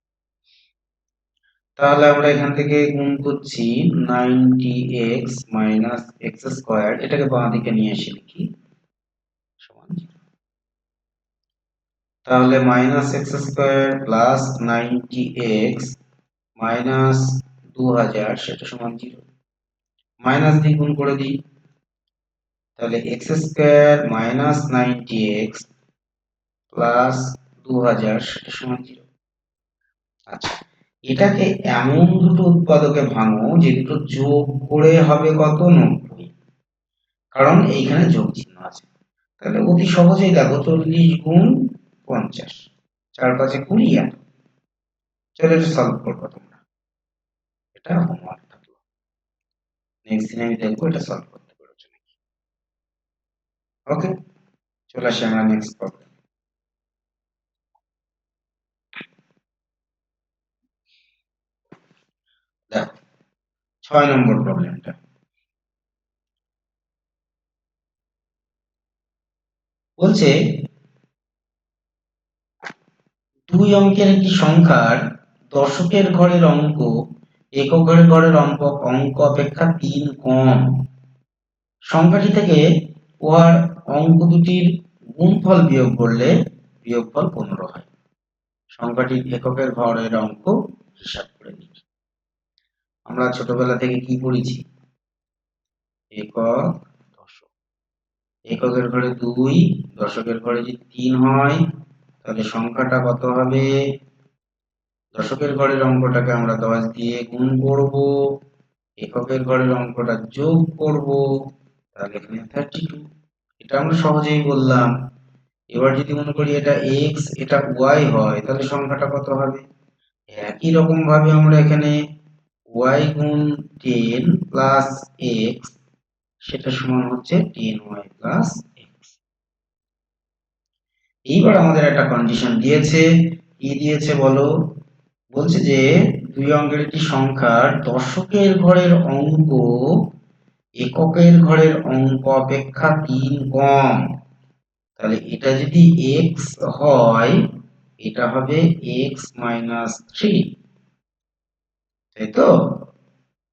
তাহলে আমরা এখান থেকে গুণ করছি 90x মাইনাস x স্কয়ার, এটাকে বাঁ দিকে নিয়ে এসে লিখি সমান 0। তাহলে minus x square plus 90x minus 2000 সেটা সমান 0। মাইনাস দিয়ে গুণ করে দিই, তাহলে x square minus 90x plus 2000 সেটা সমান 0। আচ্ছা, এটাকে এমন দুটো উৎপাদকে ভাঙো যে দুটো যোগ করে হবে কত? 90। কারণ এইখানে যোগ চিহ্ন আছে। তাহলে অতি সহজেই দেখো 40 গুণ 50, 4 5 20 এত। চলো এটা সলভ করবো তোমরা, এটা হোমওয়ার্ক থাকলো। নেক্সট দিন আমি দেখবো এটা সলভ করতে পেরেছো নাকি। ওকে, চলে আসি আমরা নেক্সট প্রবলেম। দেখো 6 নম্বর প্রবলেমটা বলছে 2 অঙ্কের একটি সংখ্যার দশকের ঘরের অঙ্ক এককের ঘরের অঙ্ক অপেক্ষা 3 কম। সংখ্যাটি থেকে উহার অঙ্ক দুটির গুণফল বিয়োগ করলে বিয়োগফল 15 হয়। সংখ্যাটির এককের ঘরের অঙ্ক হিসাব করে নিই। আমরা ছোটবেলা থেকে কি পড়েছি? একক, দশক। এককের ঘরে 2, দশকের ঘরে যদি 3 হয় তাহলে সংখ্যাটা কত হবে? দশকের ঘরের অঙ্কটাকে আমরা 10 দিয়ে গুণ করব, এককের ঘরের অঙ্কটা যোগ করব, তাহলে এখানে 32। এটা আমরা সহজেই বললাম। এবার যদি মনে করি এটা x এটা y হয় তাহলে সংখ্যাটা কত হবে? একই রকম ভাবে আমরা এখানে y গুণ 10 প্লাস x সেটা সমান হচ্ছে 10y প্লাস x। এইবার আমাদের একটা কন্ডিশন দিয়েছে। কি দিয়েছে বলো? বলছে যে 2 অঙ্কের একটি সংখ্যার দশকের ঘরের অঙ্ক এককের ঘরের অঙ্ক অপেক্ষা 3 কম। তাহলে এটা যদি x হয় এটা হবে x মাইনাস 3, তাই তো?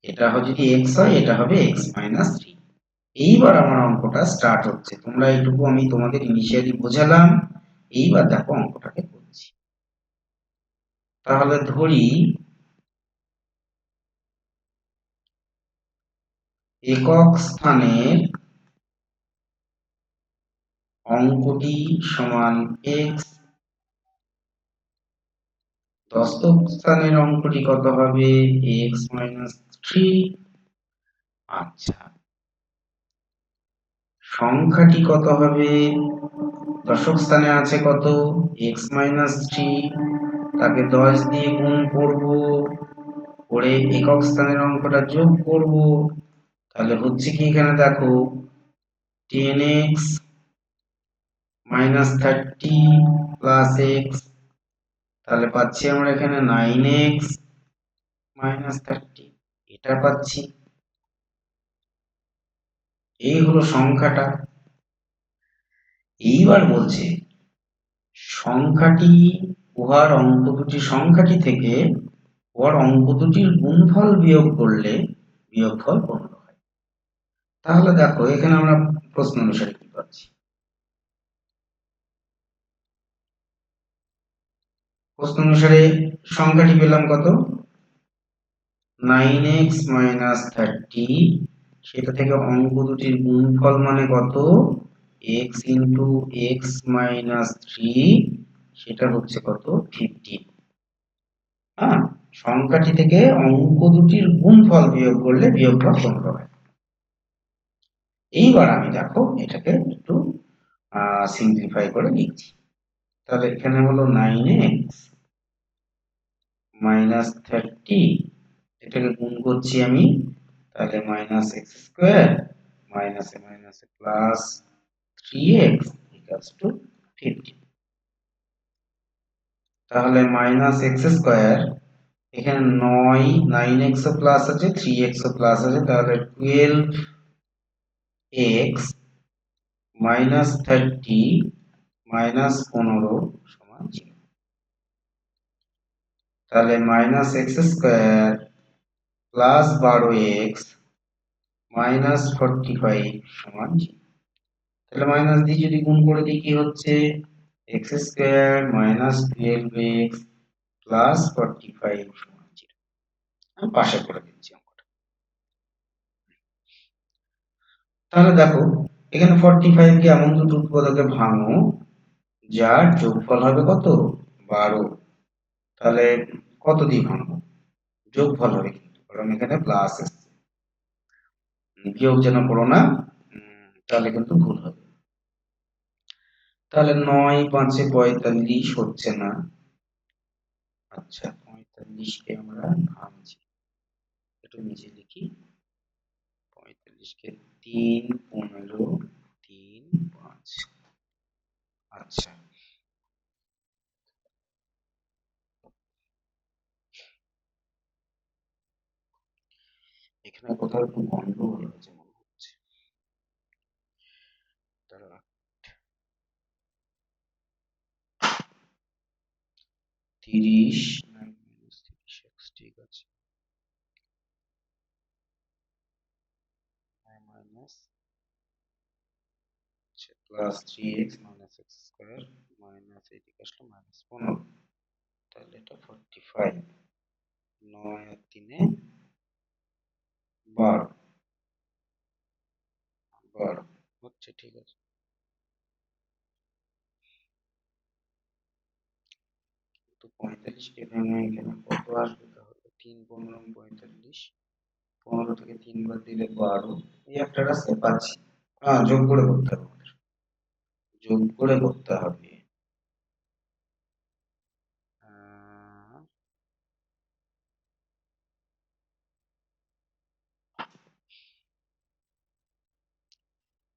এটা যদি x হয় এটা হবে x মাইনাস 3। এইবার আমার অঙ্কটা স্টার্ট হচ্ছে। তোমরা এইটুকু আমি তোমাদের ইনিশিয়ালি বোঝালাম। এইবার দেখো অঙ্কটাকে করছি। তাহলে ধরি একক স্থানের অঙ্কটি সমান x, দশক স্থানের অঙ্কটি কত হবে? x minus 3। আচ্ছা, সংখ্যাটি কত হবে? দশক স্থানে আছে কত? x মাইনাস 3, তাকে 10 দিয়ে গুণ করব, করে একক স্থানের অঙ্কটা যোগ করব। তাহলে হচ্ছে কি এখানে দেখো 10x মাইনাস 30 প্লাস x, তাহলে পাচ্ছি আমরা এখানে 9x মাইনাস 30, এটা পাচ্ছি। এই হলো সংখ্যাটা। এইবার বলছে সংখ্যাটি উহার অঙ্ক দুটি সংখ্যাটি থেকে উহার অঙ্ক দুটির গুণফল বিয়োগ করলে বিয়োগফল 15 হয়। তাহলে দেখো এখানে আমরা প্রশ্ন অনুসারে কি পাচ্ছি? প্রশ্ন অনুসারে সংখ্যাটি পেলাম কত? 9x মাইনাস 30, সেটা থেকে অঙ্ক দুটির গুণফল মানে কত? x ইন্টু এক্স মাইনাস 3, সেটা হচ্ছে কত? 15। হ্যাঁ, সংখ্যাটি থেকে অঙ্ক দুটির গুণফল বিয়োগ করলে বিয়োগফল 15 হয়। এইবার আমি দেখো এটাকে একটু সিম্পলিফাই করে লিখছি। তাহলে এখানে হলো 9x মাইনাস 30, এটাকে গুণ করছি আমি, তাহলে মাইনাস এক্স স্কোয়ার মাইনাসে মাইনাসে প্লাস 3x ইকুয়ালস টু 15। তাহলে মাইনাস এক্স স্কোয়ার, এখানে 9x ও প্লাস আছে 3x ও প্লাস আছে, তাহলে 12x মাইনাস 30 মাইনাস 15 সমান 0। তাহলে minus x square plus 12x minus 45 সমান 0। তাহলে মাইনাস দিয়ে যদি গুণ করে দিই কি হচ্ছে? X square minus 12x plus 45 সমান 0। আমি পাশে করে দিচ্ছি অঙ্কটা। তাহলে দেখো এখানে 45 কে এমন দুটো উৎপাদকে ভাঙো যার যোগফল হবে কত? 12। তাহলে কত দিয়ে ভাঙবো? যোগফল হবে কিন্তু, কারণ এখানে প্লাস এসছে। বিয়োগ যেন করো না, তাহলে কিন্তু ভুল হবে। তাহলে 9 5 45 হচ্ছে না। আচ্ছা, 45 কে আমরা ভাঙছি, একটু নিচে লিখি। 45 কে 3 15 3 আচ্ছা, এখানে কোথাও একটু গন্ডগোল হয়েছে মনে হচ্ছে। দাঁড়া, 30 -30x, ঠিক আছে, minus plus 3x minus x square minus এদিকে আসলে -15, তাহলে এটা 45, 9 আর 3 12, 12 হচ্ছে, ঠিক আছে। তো 45 কে ভেঙে এখানে কত আসবে, তাহলে 3 15 45, 15 থেকে 3 বাদ দিলে 12, এই একটা রাস্তায় পাচ্ছি। হ্যাঁ, যোগ করে করতে হবে আমাদের, যোগ করে করতে হবে।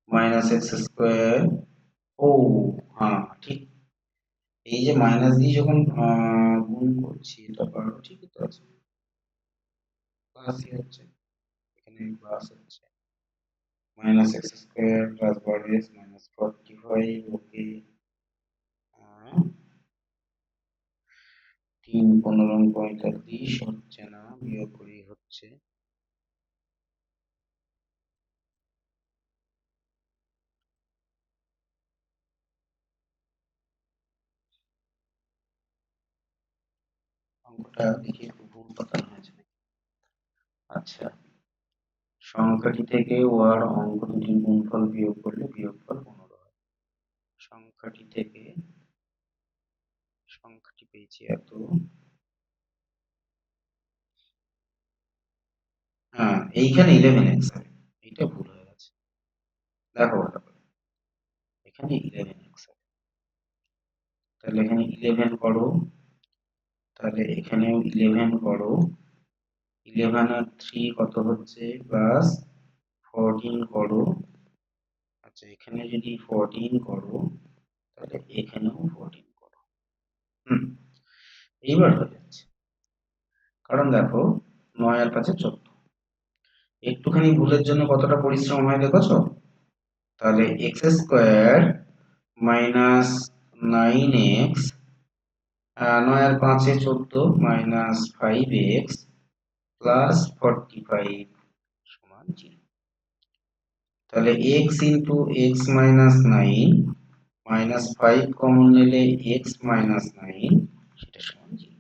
মাইনাস এক্স স্কোয়ার, ও হ্যাঁ ঠিক, এই যে মাইনাস দিয়ে যখন গুণ করছি এটা 12, ঠিকই তো আছে, প্লাসই হচ্ছে, এখানে প্লাস হচ্ছে, minus x square plus 12x minus 45, ওকে। 3 15 45 হচ্ছে না, বিয়োগ করি হচ্ছে, অঙ্কটা দেখি একটু ভুল পাতানো হয়েছে নাকি। আচ্ছা, সংখ্যাটি থেকে ওয়ার অঙ্ক দুটির গুণফল বিয়োগ করলে বিয়োগফল 15 হয়। সংখ্যাটি থেকে সংখ্যাটি পেয়েছি এত, হ্যাঁ এইখানে 11x হবে, এইটা ভুল হয়ে গেছে, দেখো ভালো করে, এখানে 11x হবে, তাহলে এখানে 11 করো, তাহলে এখানেও 11 করো, 11 আর 3 কত হচ্ছে, প্লাস 14 করো, আচ্ছা এখানে যদি 14 করো তাহলে এখানেও 14 করো, এইবার হয়ে যাচ্ছে, কারণ দেখো 9 আর 5 14, একটুখানি ভুলের জন্য কতটা পরিশ্রম হয় দেখেছো, তাহলে এক্স স্কোয়ার মাইনাস 9x, 9 আর 5 14 মাইনাস 5x প্লাস 45 সমান 0, তাহলে x into x minus 9 minus 5 common নিলে এক্স মাইনাস 9 সেটা সমান 0,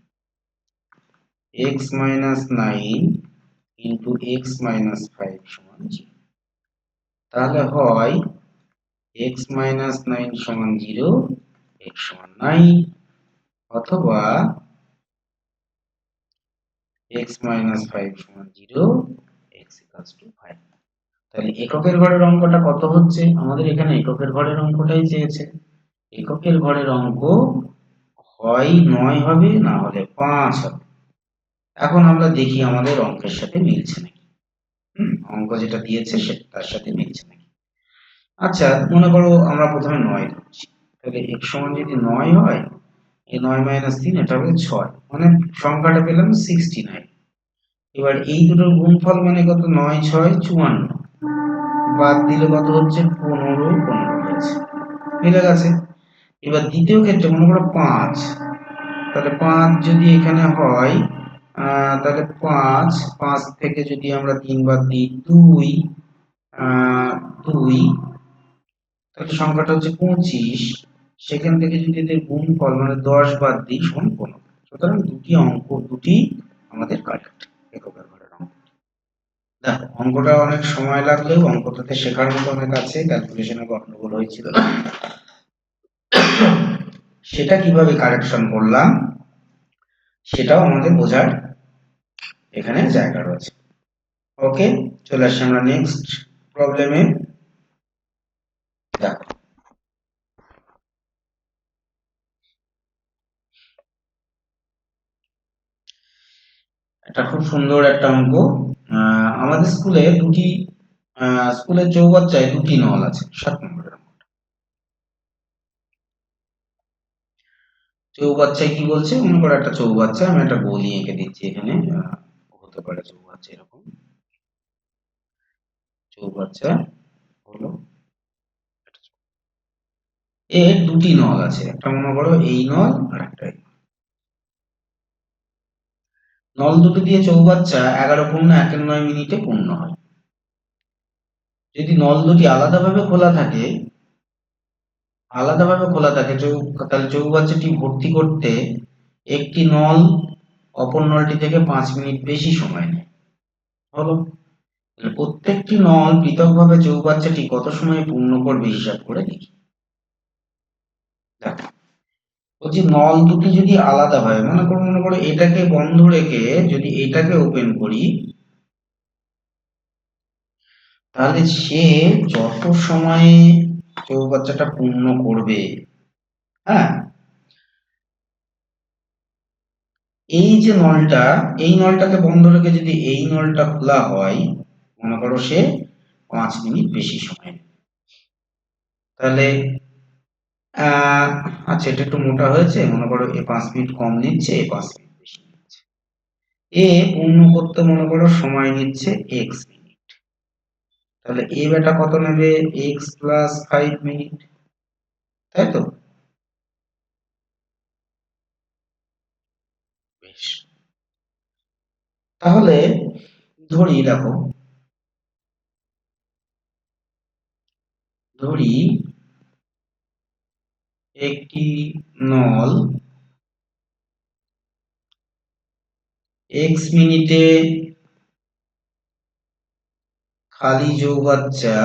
x minus 9 into x minus 5 সমান 0, তাহলে হয় x মাইনাস 9 সমান 0, x সমান 9, অথবা x মাইনাস 5 সমান 0, x ইকুয়ালস টু 5। তাহলে এককের ঘরের অঙ্কটা কত হচ্ছে, আমাদের এখানে এককের ঘরের অঙ্কটাই চেয়েছে, এককের ঘরের অঙ্ক হয় 9 হবে, না হলে 5 হবে। এখন আমরা দেখি আমাদের অঙ্কের সাথে মিলছে নাকি, অঙ্ক যেটা দিয়েছে সেটা তার সাথে মিলছে নাকি। আচ্ছা মনে করো আমরা প্রথমে 9 ধরছি, তাহলে x সমান যদি 9 হয়, এই 9 মাইনাস 3 এটা হবে 6, মানে সংখ্যাটা পেলাম 69। এবার এই দুটোর গুণফল মানে কত, 9 6 54, বাদ দিলে কত হচ্ছে, 15 15 হয়েছে, মিলে গেছে। এবার দ্বিতীয় ক্ষেত্রে মনে করো 5, তাহলে 5 যদি এখানে হয়, তাহলে 5 থেকে যদি আমরা 3 বাদ দিই 2, 2, তাহলে সংখ্যাটা হচ্ছে 25, সেখান থেকে যদি এদের গুণফল মানে 10 বাদ দিই সমান 15, সুতরাং দুটি আমাদের কারেক্ট, এককের ঘরের অঙ্ক। দেখো অঙ্কটা অনেক সময় লাগলেও অঙ্কটাতে শেখার মতো অনেক আছে, ক্যালকুলেশনে গন্ডগোল হয়েছিল, সেটা কিভাবে কারেকশন করলাম সেটাও আমাদের বোঝার এখানে জায়গা রয়েছে। ওকে, চলে আসছি আমরা নেক্সট প্রবলেমে। দেখো এটা খুব সুন্দর একটা অঙ্ক, আমাদের স্কুলে স্কুলের চৌবাচ্চায় দুটি নল আছে, 7 নম্বরের অঙ্ক। চৌবাচ্চায় কি বলছে, মনে করো একটা চৌবাচ্চা, আমি একটা গলি এঁকে দিচ্ছি এখানে, হতে পারে চৌবাচ্চা এরকম চৌবাচ্চা হলো, এর দুটি নল আছে, একটা মনে করো এই নল আর একটা এই নল। নল দুটো দিয়ে চৌবাচ্চা 11 পূর্ণ 1 এর 9 মিনিটে পূর্ণ হয়। যদি নল দুটি আলাদাভাবে খোলা থাকে তাহলে চৌবাচ্চাটি ভর্তি করতে একটি নল অপর নলটি থেকে 5 মিনিট বেশি সময় নেয়। হলো, তাহলে প্রত্যেকটি নল পৃথকভাবে চৌবাচ্চাটি কত সময়ে পূর্ণ করবে হিসাব করে লিখি। দেখো, বলছি নল দুটি যদি আলাদাভাবে, মনে করো এটাকে বন্ধ রেখে যদি এটাকে ওপেন করি, তাহলে সে যত সময়ে চৌবাচ্চাটা পূর্ণ করবে, হ্যাঁ, এই যে নলটা, এই নলটাকে বন্ধ রেখে যদি এই নলটা খোলা হয়, মনে করো সে 5 মিনিট বেশি সময় নেবে। তাহলে আচ্ছা, এটা একটু মোটা হয়েছে, মনে করো এ 5 মিনিট কম নিচ্ছে, এ 5 মিনিট বেশি নিচ্ছে। এ পূর্ণ করতে মনে করো সময় নিচ্ছে এক্স মিনিট, তাহলে এ বেটা কত নেবে, এক্স প্লাস 5 মিনিট, তাই তো? বেশ, তাহলে ধরি একটি নল এক্স মিনিটে খালি চৌবাচ্চা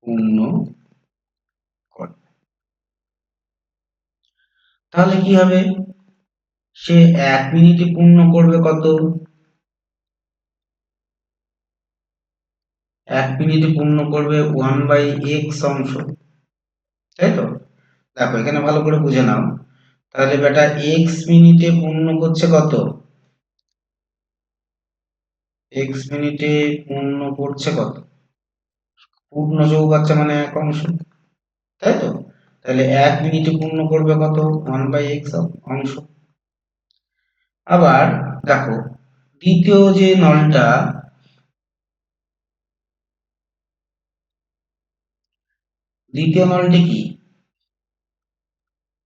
পূর্ণ করে, তাহলে কি হবে, সে 1 মিনিটে পূর্ণ করবে কত, 1 মিনিটে পূর্ণ করবে 1/x অংশ, তাই তো? দেখো এখানে ভালো করে বুঝে নাও, তাহলে বেটা এক্স মিনিটে পূর্ণ করছে কত, এক্স মিনিটে পূর্ণ করছে কত, পূর্ণ চৌবাচ্চা মানে 1 অংশ, তাই তো? তাহলে 1 মিনিটে পূর্ণ করবে কত, 1/x অংশ। আবার দেখো, দ্বিতীয় যে নলটা, দ্বিতীয় নলটি কি,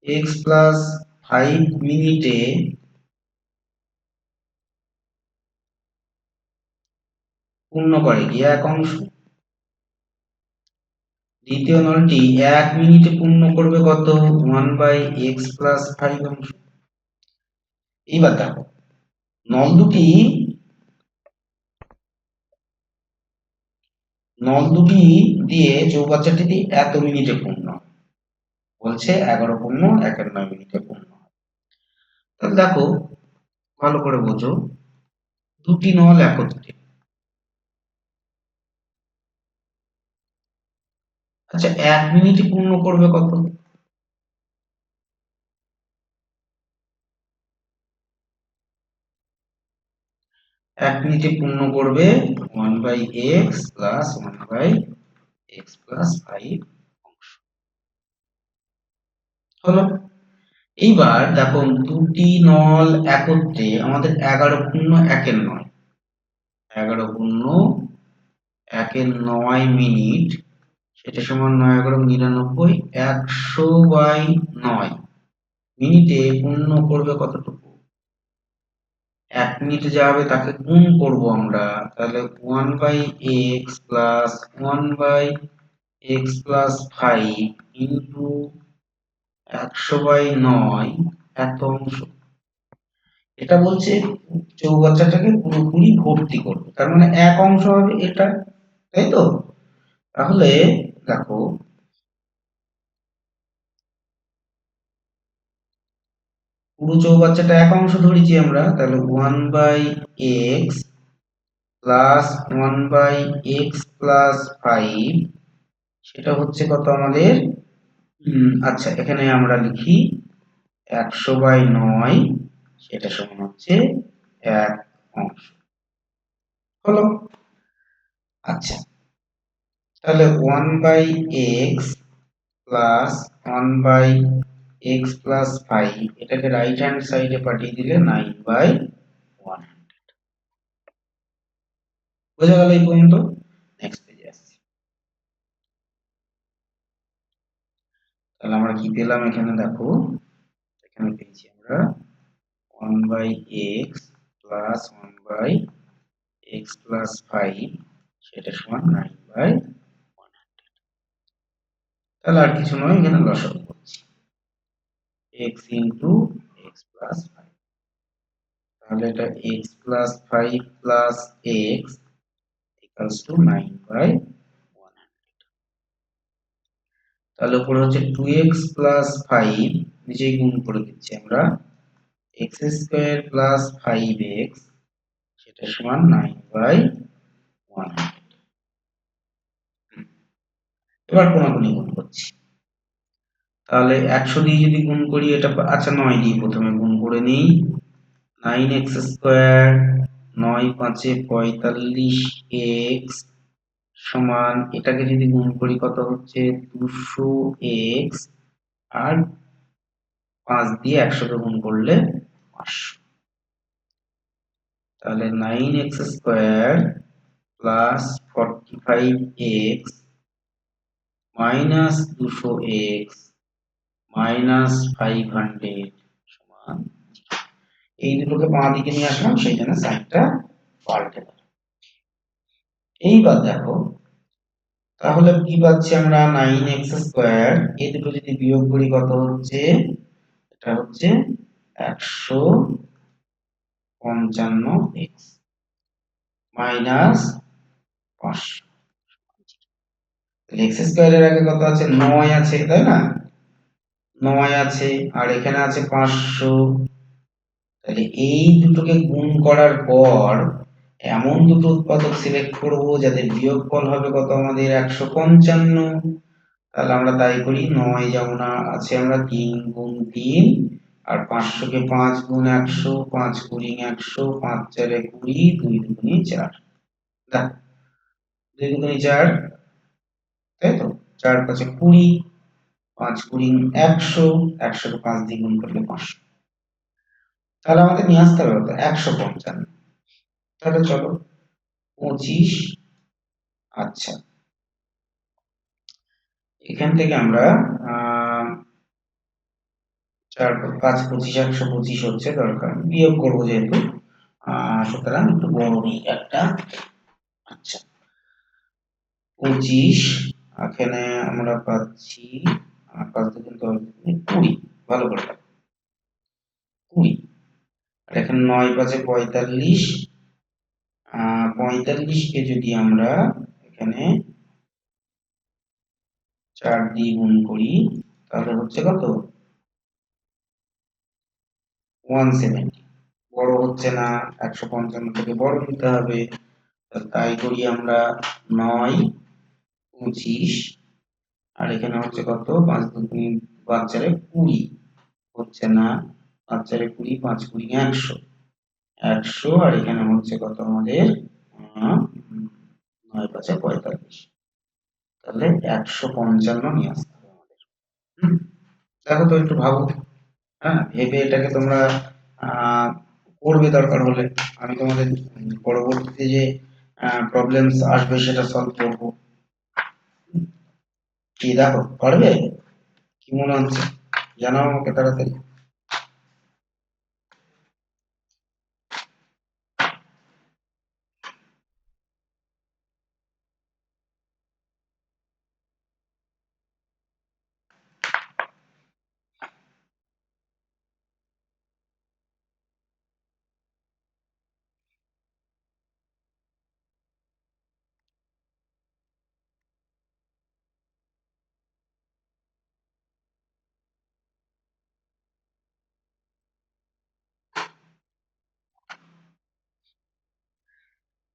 এক্স প্লাস 5 মিনিটে পূর্ণ করে কি 1 অংশ। দ্বিতীয় নলটি 1 মিনিটে পূর্ণ করবে কত, 1/x প্লাস 5 অংশ। এইবার দেখো, নল দুটি দিয়ে চৌবাচ্চাটি এত মিনিটে পূর্ণ, বলছে 11 পূর্ণ 1 এর 9 মিনিটে পূর্ণ। তাহলে দেখো, ভালো করে বোঝো, দুটি নল একত্রে, আচ্ছা 1 মিনিটে পূর্ণ করবে কত, 1 মিনিটে পূর্ণ করবে 1/x প্লাস 1/x প্লাস 5 অংশ। হলো, এইবার দেখো দুটি নল একত্রে আমাদের 11 পূর্ণ 1 এর 9, 11 পূর্ণ 1 এর 9 মিনিট, সেটা সমান 9×11 = 100/9 মিনিটে পূর্ণ করবে কতটুকু, 1 মিনিটে যা হবে তাকে গুণ করব আমরা, তাহলে 1/x plus 1/x plus 5 into 100/9 এত অংশ। এটা বলছে চৌবাচ্চাটাকে পুরোপুরি ভর্তি করবে, তার মানে 1 অংশ হবে এটা, তাই তো? তাহলে দেখো, পুরো চৌবাচ্চাটা 1 অংশ ধরেছি আমরা, তাহলে 1/x প্লাস 1/x প্লাস 5, সেটা হচ্ছে কত আমাদের, আচ্ছা এখানে আমরা লিখি 100/9, সেটা সমান হচ্ছে 1 অংশ। হলো, আচ্ছা, তাহলে 1/x প্লাস 1/x+5 এটাকে রাইট হ্যান্ড সাইডে পাঠিয়ে দিলে 9/100। বোঝা গেল এই পর্যন্ত? নেক্সট পেজে আসছি। তাহলে আমরা কি পেলাম এখানে দেখো, এখানে পেয়েছি আমরা 1/x প্লাস 1/x+5 সেটা সমান 9/100। তাহলে আর কিছু নয়, এখানে লসাগু করছি x ইন্টু x প্লাস 5। তাহলে এটা x plus 5 plus x equals to 9/100। তাহলে উপরে হচ্ছে 2x প্লাস 5, নিচেই গুণ করে দিচ্ছি আমরা, x স্কয়ার প্লাস 5x সেটা সমান 9/100। এবার কোনাকুনি গুণ করছি। তাহলে 100 দিয়ে যদি গুণ করি এটা, আচ্ছা 9 দিয়ে প্রথমে গুণ করে নিই। 9x স্কয়ার 9 5 45x সমান, এটাকে যদি গুণ করি কত হচ্ছে 200x, আর 5 দিয়ে 100 কে গুণ করলে 500। তাহলে 9x square plus 45x minus 200x minus 500 সমান, এই দুটোকে বাঁ দিকে নিয়ে আসলাম, সেই জন্য সাইনটা পাল্টে গেল। এইবার দেখো, তাহলে কি পাচ্ছি আমরা 9x স্কয়ার, এই দুটো যদি বিয়োগ করি কত হচ্ছে, এটা হচ্ছে 155x মাইনাস 500। x স্কয়ারের আগে কত আছে, 9 আছে তাই না, 9 আছে, আর এখানে আছে 500। তাহলে এই দুটোকে গুণ করার পর এমন দুটো উৎপাদক সিলেক্ট করব যাদের বিয়োগফল হবে কত আমাদের 155। তাহলে আমরা তাই করি, 9 যেমন আছে আমরা 3 গুণ 3, আর 500 কে 5 গুণ 100, 5 গুণ 100, 5 4 20, 2 দুগুণে 4, দেখ 2 দুগুণে 4, তাই তো, 4 5 20, 5 গুণ 100, 100 কে 5 দিয়ে গুণ করলে 500। তাহলে আমাদের নিয়ে আসতে হবে কত, 155। তাহলে চলো 25, আচ্ছা এখান থেকে আমরা 4 5 25, 125 হচ্ছে দরকার, বিয়োগ করবো যেহেতু, সুতরাং একটু বড় নিই একটা। আচ্ছা 25, এখানে আমরা পাচ্ছি 5 দুগুণ 10 দুগুণে 20, ভালো করে 20, আর এখানে 9 5 45, 45 কে যদি আমরা এখানে 4 দিয়ে গুণ করি তাহলে হচ্ছে কত 170। বড় হচ্ছে না, 155 থেকে বড় নিতে হবে, তাই করি আমরা 9 25, আর এখানে হচ্ছে কত 5 দুগুণ 5 4 20, হচ্ছে না, 5 4 20, 5 20 100, 100, আর এখানে হচ্ছে কত আমাদের 9 5 45, তাহলে 155 নিয়ে আসতে হবে আমাদের। দেখো তো একটু ভাবো, হ্যাঁ ভেবে এটাকে তোমরা আহ, করবে দরকার হলে, আমি তোমাদের পরবর্তীতে যে প্রবলেমস আসবে সেটা সলভ করবো। কি দেখো পারবে, কি মনে হচ্ছে জানাও আমাকে তাড়াতাড়ি।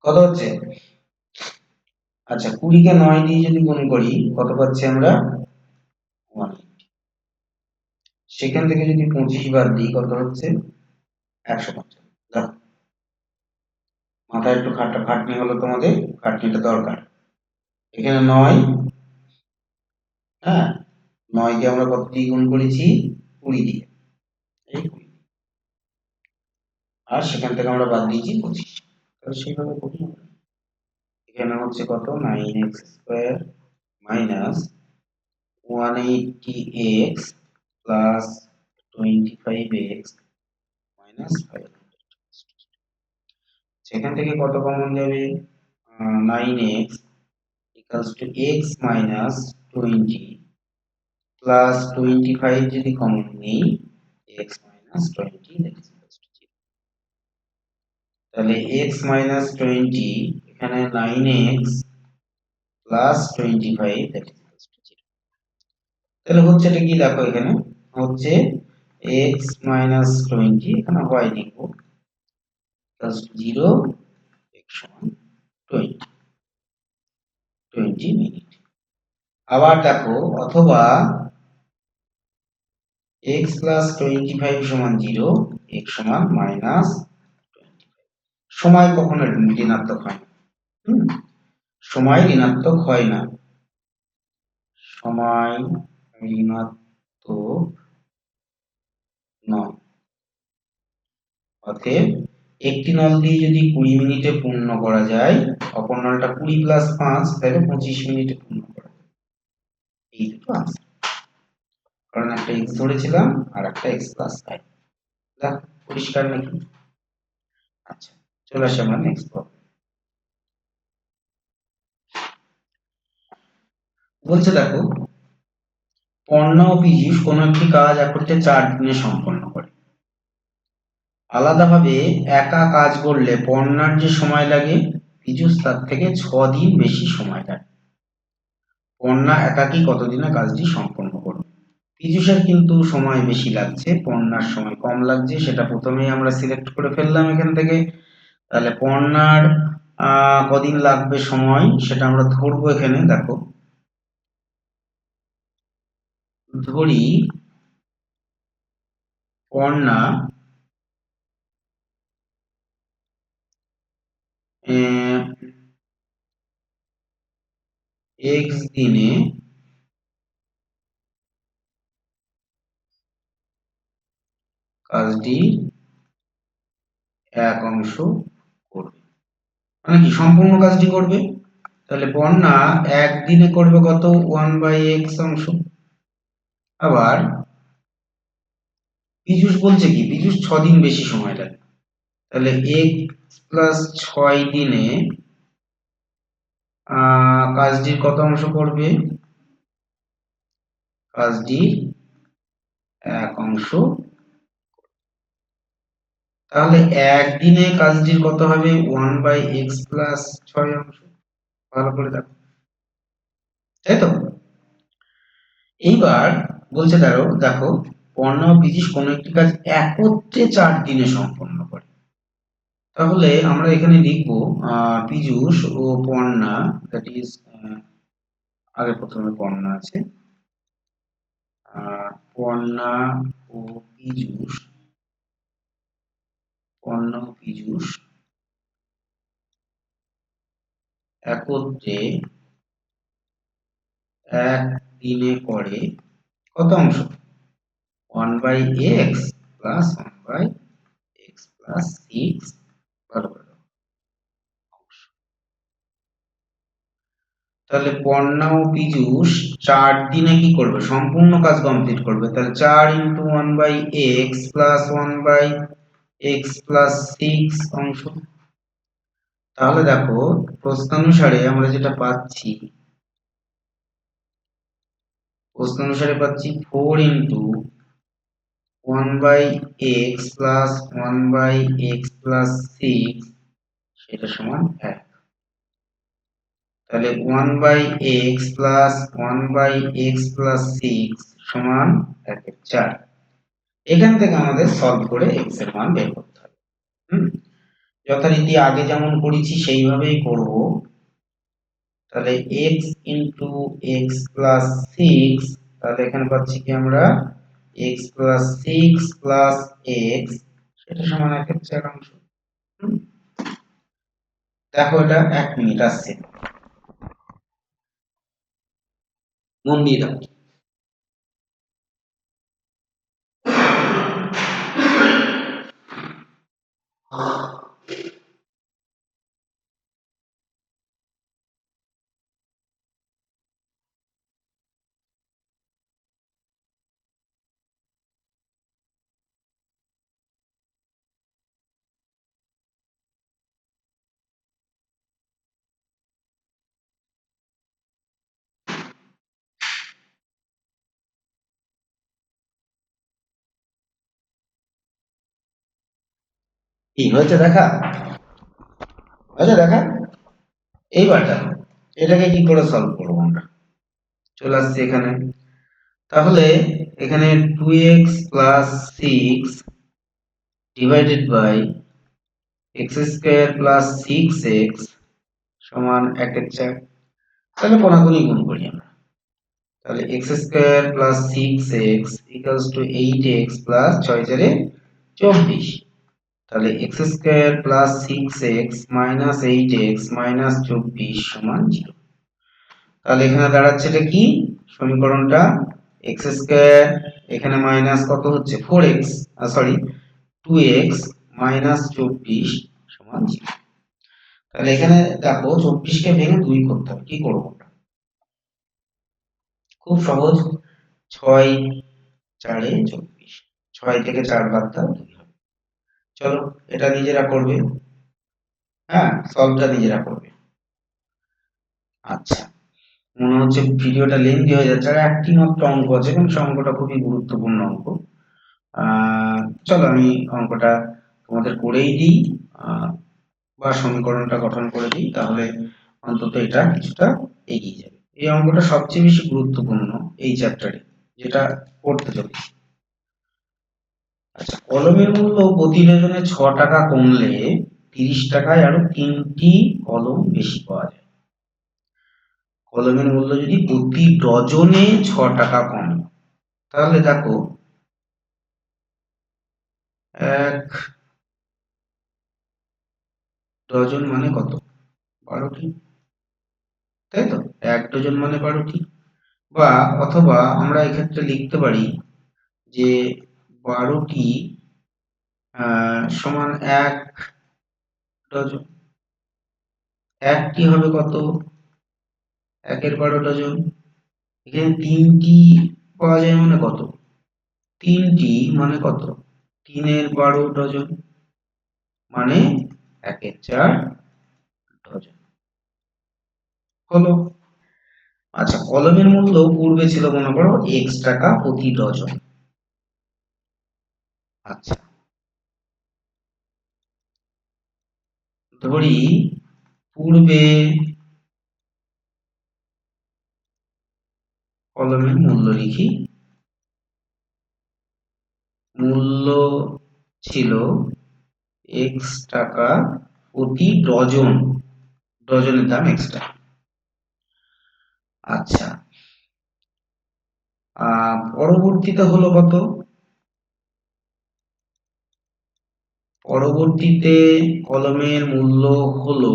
কত হচ্ছে, আচ্ছা 20 কে 9 দিয়ে যদি গুণ করি কত পাচ্ছি আমরা 1, সেখান থেকে যদি 25 বাদ দিই কত হচ্ছে 155। দেখো মাথায় একটু খাটনি হলো তোমাদের, খাটনিটা দরকার। এখানে 9, হ্যাঁ 9 কে আমরা কত দিয়ে গুণ করেছি? 20 দিয়ে। এই 20। আর সেখান থেকে আমরা বাদ দিয়েছি 25। তাহলে সেইভাবে করি আমরা। এখানে হচ্ছে কত? 9x² minus 180x plus 25x minus 500। সেখান থেকে কত কমন যাবে? 9x equals to x minus 20 plus 25 যদি কমন নিই x minus 20 that is equals to 0। তাহলে x minus 20 এখানে 9x plus 25 that is equals to 0। তাহলে হচ্ছে এটা কি দেখো, এখানে হচ্ছে x minus 20 এখানে y লিখবো plus 0 x সমান 20 মিনিট। আবার দেখো, অথবা x plus 25 সমান 0, x সমান minus 25। সময় কখনো ঋণাত্মক হয় না। সময় ঋণাত্মক হয় না। সময় ঋণাত্মক নয়। অতএব একটি নল দিয়ে যদি 20 মিনিটে পূর্ণ করা যায়, অপর নলটা 20 প্লাস 5 তাহলে 25 মিনিটে পূর্ণ করা যায়। এই দুটো আনসার। কারণ একটা x ধরেছিলাম আর একটা x প্লাস 5। দেখ পরিষ্কার নাকি? আচ্ছা, চলে আসি আমরা নেক্সট প্রবলেম। বলছে দেখো, পর্ণা ও পীযূষ কোনো একটি কাজ একত্রে 4 দিনে সম্পন্ন করে। আলাদাভাবে একা কাজ করলে পর্ণার যে সময় লাগে, পীযূষ তার থেকে 6 দিন বেশি সময় লাগে। পর্ণা একাকী কতদিনে কাজটি সম্পন্ন করবে? পীযূষের কিন্তু সময় বেশি লাগছে, পর্ণার সময় কম লাগছে, সেটা প্রথমেই আমরা সিলেক্ট করে ফেললাম এখান থেকে। তাহলে পর্ণার কদিন লাগবে সময় সেটা আমরা ধরবো এখানে। দেখো, ধরি পর্ণা x দিনে কাজটি এক অংশ করবে, মানে কি সম্পূর্ণ কাজটি করবে। তাহলে পর্ণা একদিনে করবে কত? 1/x অংশ। আবার পীযূষ বলছে কি, পীযূষ 6 দিন বেশি সময় লাগে। তাহলে x প্লাস 6 দিনে কাজটির কত অংশ করবে? কাজটির এক অংশ। তাহলে একদিনে কাজটির কত হবে? 1/x প্লাস 6 অংশ। ভালো করে দেখো, তাই তো? এইবার বলছে দেখো, পর্ণা ও পীযূষ কোনো একটি কাজ একত্রে 4 দিনে সম্পন্ন করে। তাহলে আমরা এখানে লিখব পীযূষ ও পর্ণা, দ্যাট ইজ আগে প্রথমে পর্ণা আছে, পর্ণা ও পীযূষ, পর্ণা ও পীযূষ একত্রে এক দিনে করে কত অংশ? 1/x plus 1/x plus 6। ভালো করে দাও অংশ। তাহলে পর্ণা ও পীযূষ 4 দিনে কি করবে? সম্পূর্ণ কাজ কমপ্লিট করবে। তাহলে 4 × 1/x প্লাস 1/x প্লাস 6 অংশ। তাহলে দেখো, প্রশ্নানুসারে আমরা যেটা পাচ্ছি, 4 × 1/x প্লাস 1/x প্লাস 6 সেটা সমান 1। তাহলে 1/x প্লাস 1/x প্লাস 6 সমান 1/4। এখান থেকে আমাদের সলভ করে x এর মান বের করতে হবে। যথারীতি আগে যেমন করেছি সেইভাবেই করব। তাহলে x × x প্লাস 6, তাহলে এখানে পাচ্ছি কি আমরা x প্লাস 6 প্লাস x, সেটা সমান 1/4 অংশ। দেখো এটা 1 মিনিট আসছে, মন দিয়ে দাও। কি হয়েছে দেখা? হয়েছে দেখা? এইবার দেখো এটাকে কি করে সলভ করবো আমরা। চলে আসছি এখানে। তাহলে এখানে 2x plus 6 divided by x square plus 6x সমান 1/4। তাহলে কোনাকুনি গুণ করি আমরা। তাহলে x square plus 6x equals to 8x plus 6 4 24। তাহলে x square plus 6x minus 8x minus 24 সমান 0। তাহলে এখানে দাঁড়াচ্ছে এটা কি সমীকরণটা, x স্কোয়ার এখানে মাইনাস কত হচ্ছে 4x সরি 2x মাইনাস 24 সমান 0। তাহলে এখানে দেখো 24 কে ভেঙে 2 করতে হবে, কি করব আমরা? খুব সহজ, 6 4 এ 24, 6 থেকে 4 বাদ দাও 2 হবে। চলো এটা নিজেরা করবে, হ্যাঁ সলভটা নিজেরা করবে। আচ্ছা মনে হচ্ছে ভিডিওটা লেন্দি হয়ে যাচ্ছে, আর একটি মাত্র অঙ্ক আছে এবং সে অঙ্কটা খুবই গুরুত্বপূর্ণ অঙ্ক। চলো আমি অঙ্কটা তোমাদের করেই দিই, বা সমীকরণটা গঠন করে দিই, তাহলে অন্তত এটা কিছুটা এগিয়ে যাবে। এই অঙ্কটা সবচেয়ে বেশি গুরুত্বপূর্ণ এই চ্যাপ্টারে, যেটা পড়তে চলেছি। আচ্ছা, কলমের মূল্য প্রতি ডজনে 6 টাকা কমলে 30 টাকায় আরো 3টি কলম বেশি পাওয়া যায়। কলমের মূল্য যদি প্রতি ডজনে 6 টাকা কমে, তাহলে দেখো 1 ডজন মানে কত? 12টি, তাই তো? 1 ডজন মানে 12টি। বা অথবা আমরা এক্ষেত্রে লিখতে পারি যে 12টি সমান 1 ডজন। 1টি হবে কত? 1 এর 12 ডজন। এখানে 3টি পাওয়া যায় মানে কত? 3টি মানে কত? 3 এর 12 ডজন মানে 1 এর 4 ডজন। হলো। আচ্ছা কলমের মূল্য পূর্বে ছিল মনে করো x টাকা প্রতি ডজন। আচ্ছা ধরি পূর্বে কলমের মূল্য লিখি, মূল্য ছিল x টাকা প্রতি ডজন, ডজনের দাম x টাকা। আচ্ছা পরবর্তীতে হলো কত? পরবর্তীতে কলমের মূল্য হলো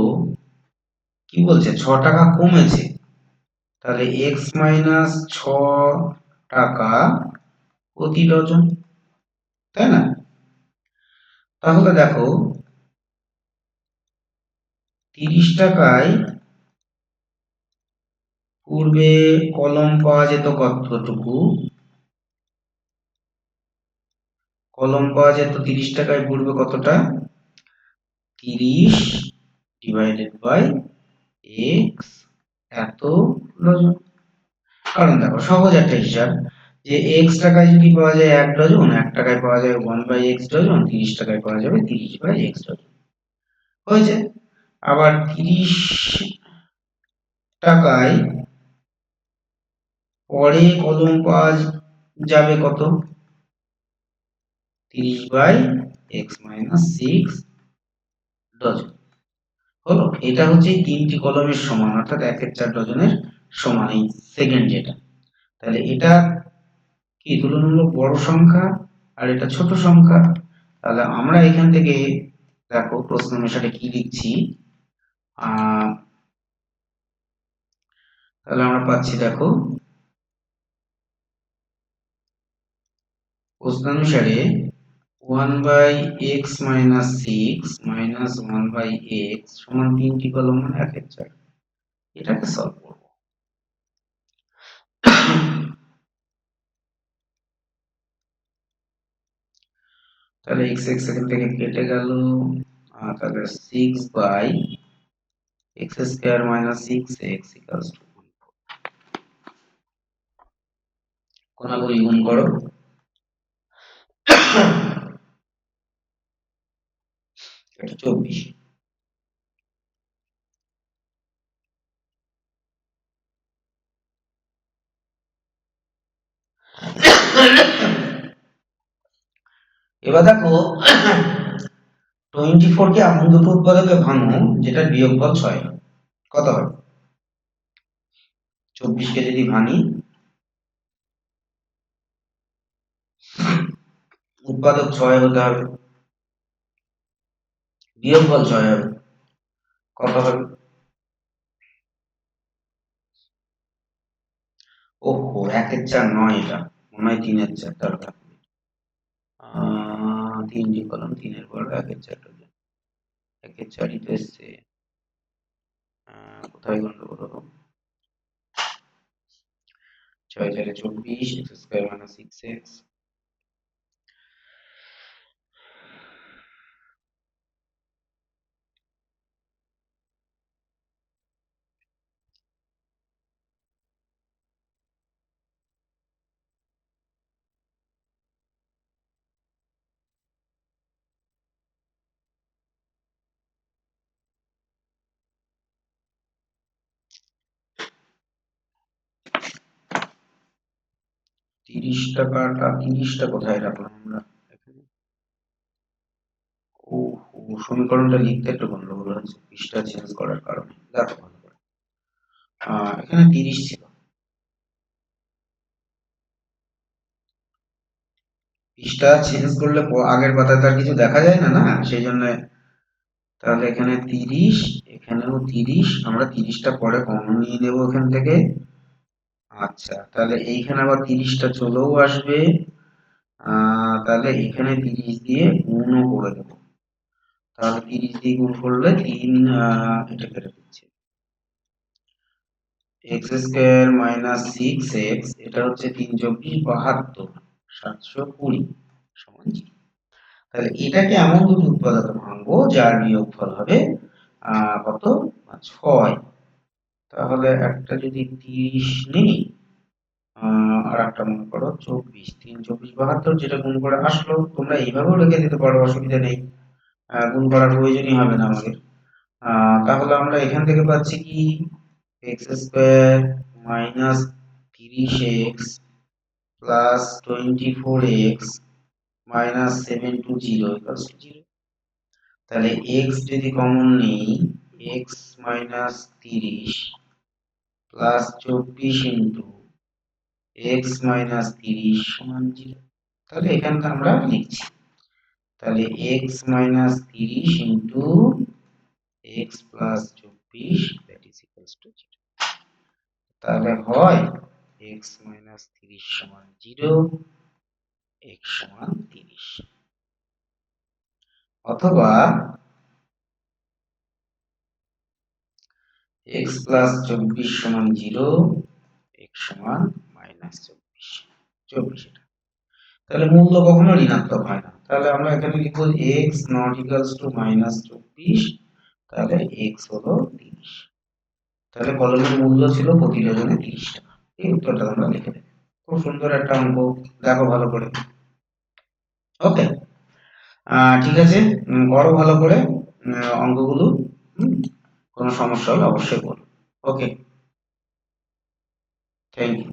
কি বলছে 6 টাকা কমেছে, তাহলে x মাইনাস 6 টাকা প্রতি ডজন, তাই না? তাহলে দেখো 30 টাকায় পূর্বে কলম পাওয়া যেত কতটুকু? কলম পাওয়া যেত 30 টাকায় পূর্বে কতটা? 30 ডিভাইডেড বাই x এত ডজন। কারণ দেখো সহজ একটা হিসাব, যে x টাকায় যদি পাওয়া যায় 1 ডজন, 1 টাকায় পাওয়া যায় 1/x ডজন, 30 টাকায় পাওয়া যাবে 30/x ডজন। হয়েছে। আবার 30 টাকায় পরে কলম পাওয়া যাবে কত? 30/x minus 6 dozen. হলো, এটা হচ্ছে এই 3টি কলমের সমান, অর্থাৎ 1 এর 4 ডজনের সমান, এই সেকেন্ড যেটা। তাহলে এটা কি তুলনামূলক বড় সংখ্যা আর এটা ছোট সংখ্যা। তাহলে আমরা এখান থেকে দেখো প্রশ্ন অনুসারে কি লিখছি, তাহলে আমরা পাচ্ছি দেখো প্রশ্ন অনুসারে 1/x minus 6 minus 1/x সমান 3টি কলম মানে 1/4। এটাকে সলভ করব। তাহলে x x এখান থেকে কেটে গেল, তাহলে 6/x square minus 6x equals to 1। কোনাগুলি গুণ করো। এটা 24। এবার দেখো 24 কে এমন দুটো উৎপাদকে ভাঙো যেটা বিয়োগফল 6 হয়। কত হয়? 24 কে যদি ভাঙি, উৎপাদক 6 হতে হবে, বিয়োগফল 6 হবে। কত হবে? ওহো, 1/4 নয়, এটা মনে হয় 3/4 দরকার। 3টি কলম, 3-এর পর 1/4 1/4ই তো এসছে। কোথায় গন্ডগোল হলো? 6/4 24, x স্কয়ার minus 6x। 30 টাকাটা, 30টা কোথায় রাখলাম আমরা এখানে? ও, সমীকরণটা লিখতে একটু গন্ডগোল হচ্ছে পৃষ্ঠা চেঞ্জ করার কারণে। দেখো ভালো করে, এখানে 30 ছিল, পৃষ্ঠা চেঞ্জ করলে আগের পাতায় তার কিছু দেখা যায় না, না সেই জন্য। তাহলে এখানে 30, এখানেও 30, আমরা 30টা পরে কমন নিয়ে নেব এখান থেকে। আচ্ছা, তাহলে এইখানে আবার 30টা চলেও আসবে। তাহলে এখানে 30 দিয়ে গুণও করে দেব। তাহলে 30 দিয়ে গুণ করলে 3, এটা কেটে দিচ্ছে, x স্কয়ার মাইনাস 6x, এটা হচ্ছে 3 24 72, 720 সমান 0। তাহলে এটাকে এমন দুটো উৎপাদকে ভাঙবো যার বিয়োগফল হবে কত? 6। তাহলে একটা যদি 30 নেই, আর একটা মনে করো 24, 3 24 72, যেটা গুণ করে আসলো, তোমরা এইভাবেও রেখে দিতে পারো, অসুবিধা নেই, গুণ করার প্রয়োজনই হবে না আমাদের। তাহলে আমরা এখান থেকে পাচ্ছি কি, x square minus 30x plus 24x minus 720 equals to 0। তাহলে x যদি কমন নেই, x minus 30 plus 24 into x minus 30 সমান 0। তাহলে এখানটা আমরা লিখছি, তাহলে x minus 30 into x plus 24 that is equals to 0। তাহলে হয় x মাইনাস 30 সমান 0, x সমান 30, অথবা x প্লাস 24 সমান 0, x সমান মাইনাস 24। তাহলে মূল্য কখনো ঋণাত্মক হয় না। তাহলে আমরা এখানে লিখব x not equals to minus 24, তাহলে x হলো 30। তাহলে কলমের মূল্য ছিল প্রতিযোজনে 30 টাকা। এই উত্তরটা আমরা লিখে দেব। খুব সুন্দর একটা অঙ্ক, দেখো ভালো করে। ওকে, ঠিক আছে, করো ভালো করে অঙ্কগুলো। কোনো সমস্যা হলে অবশ্যই বলো। ওকে, থ্যাংক ইউ।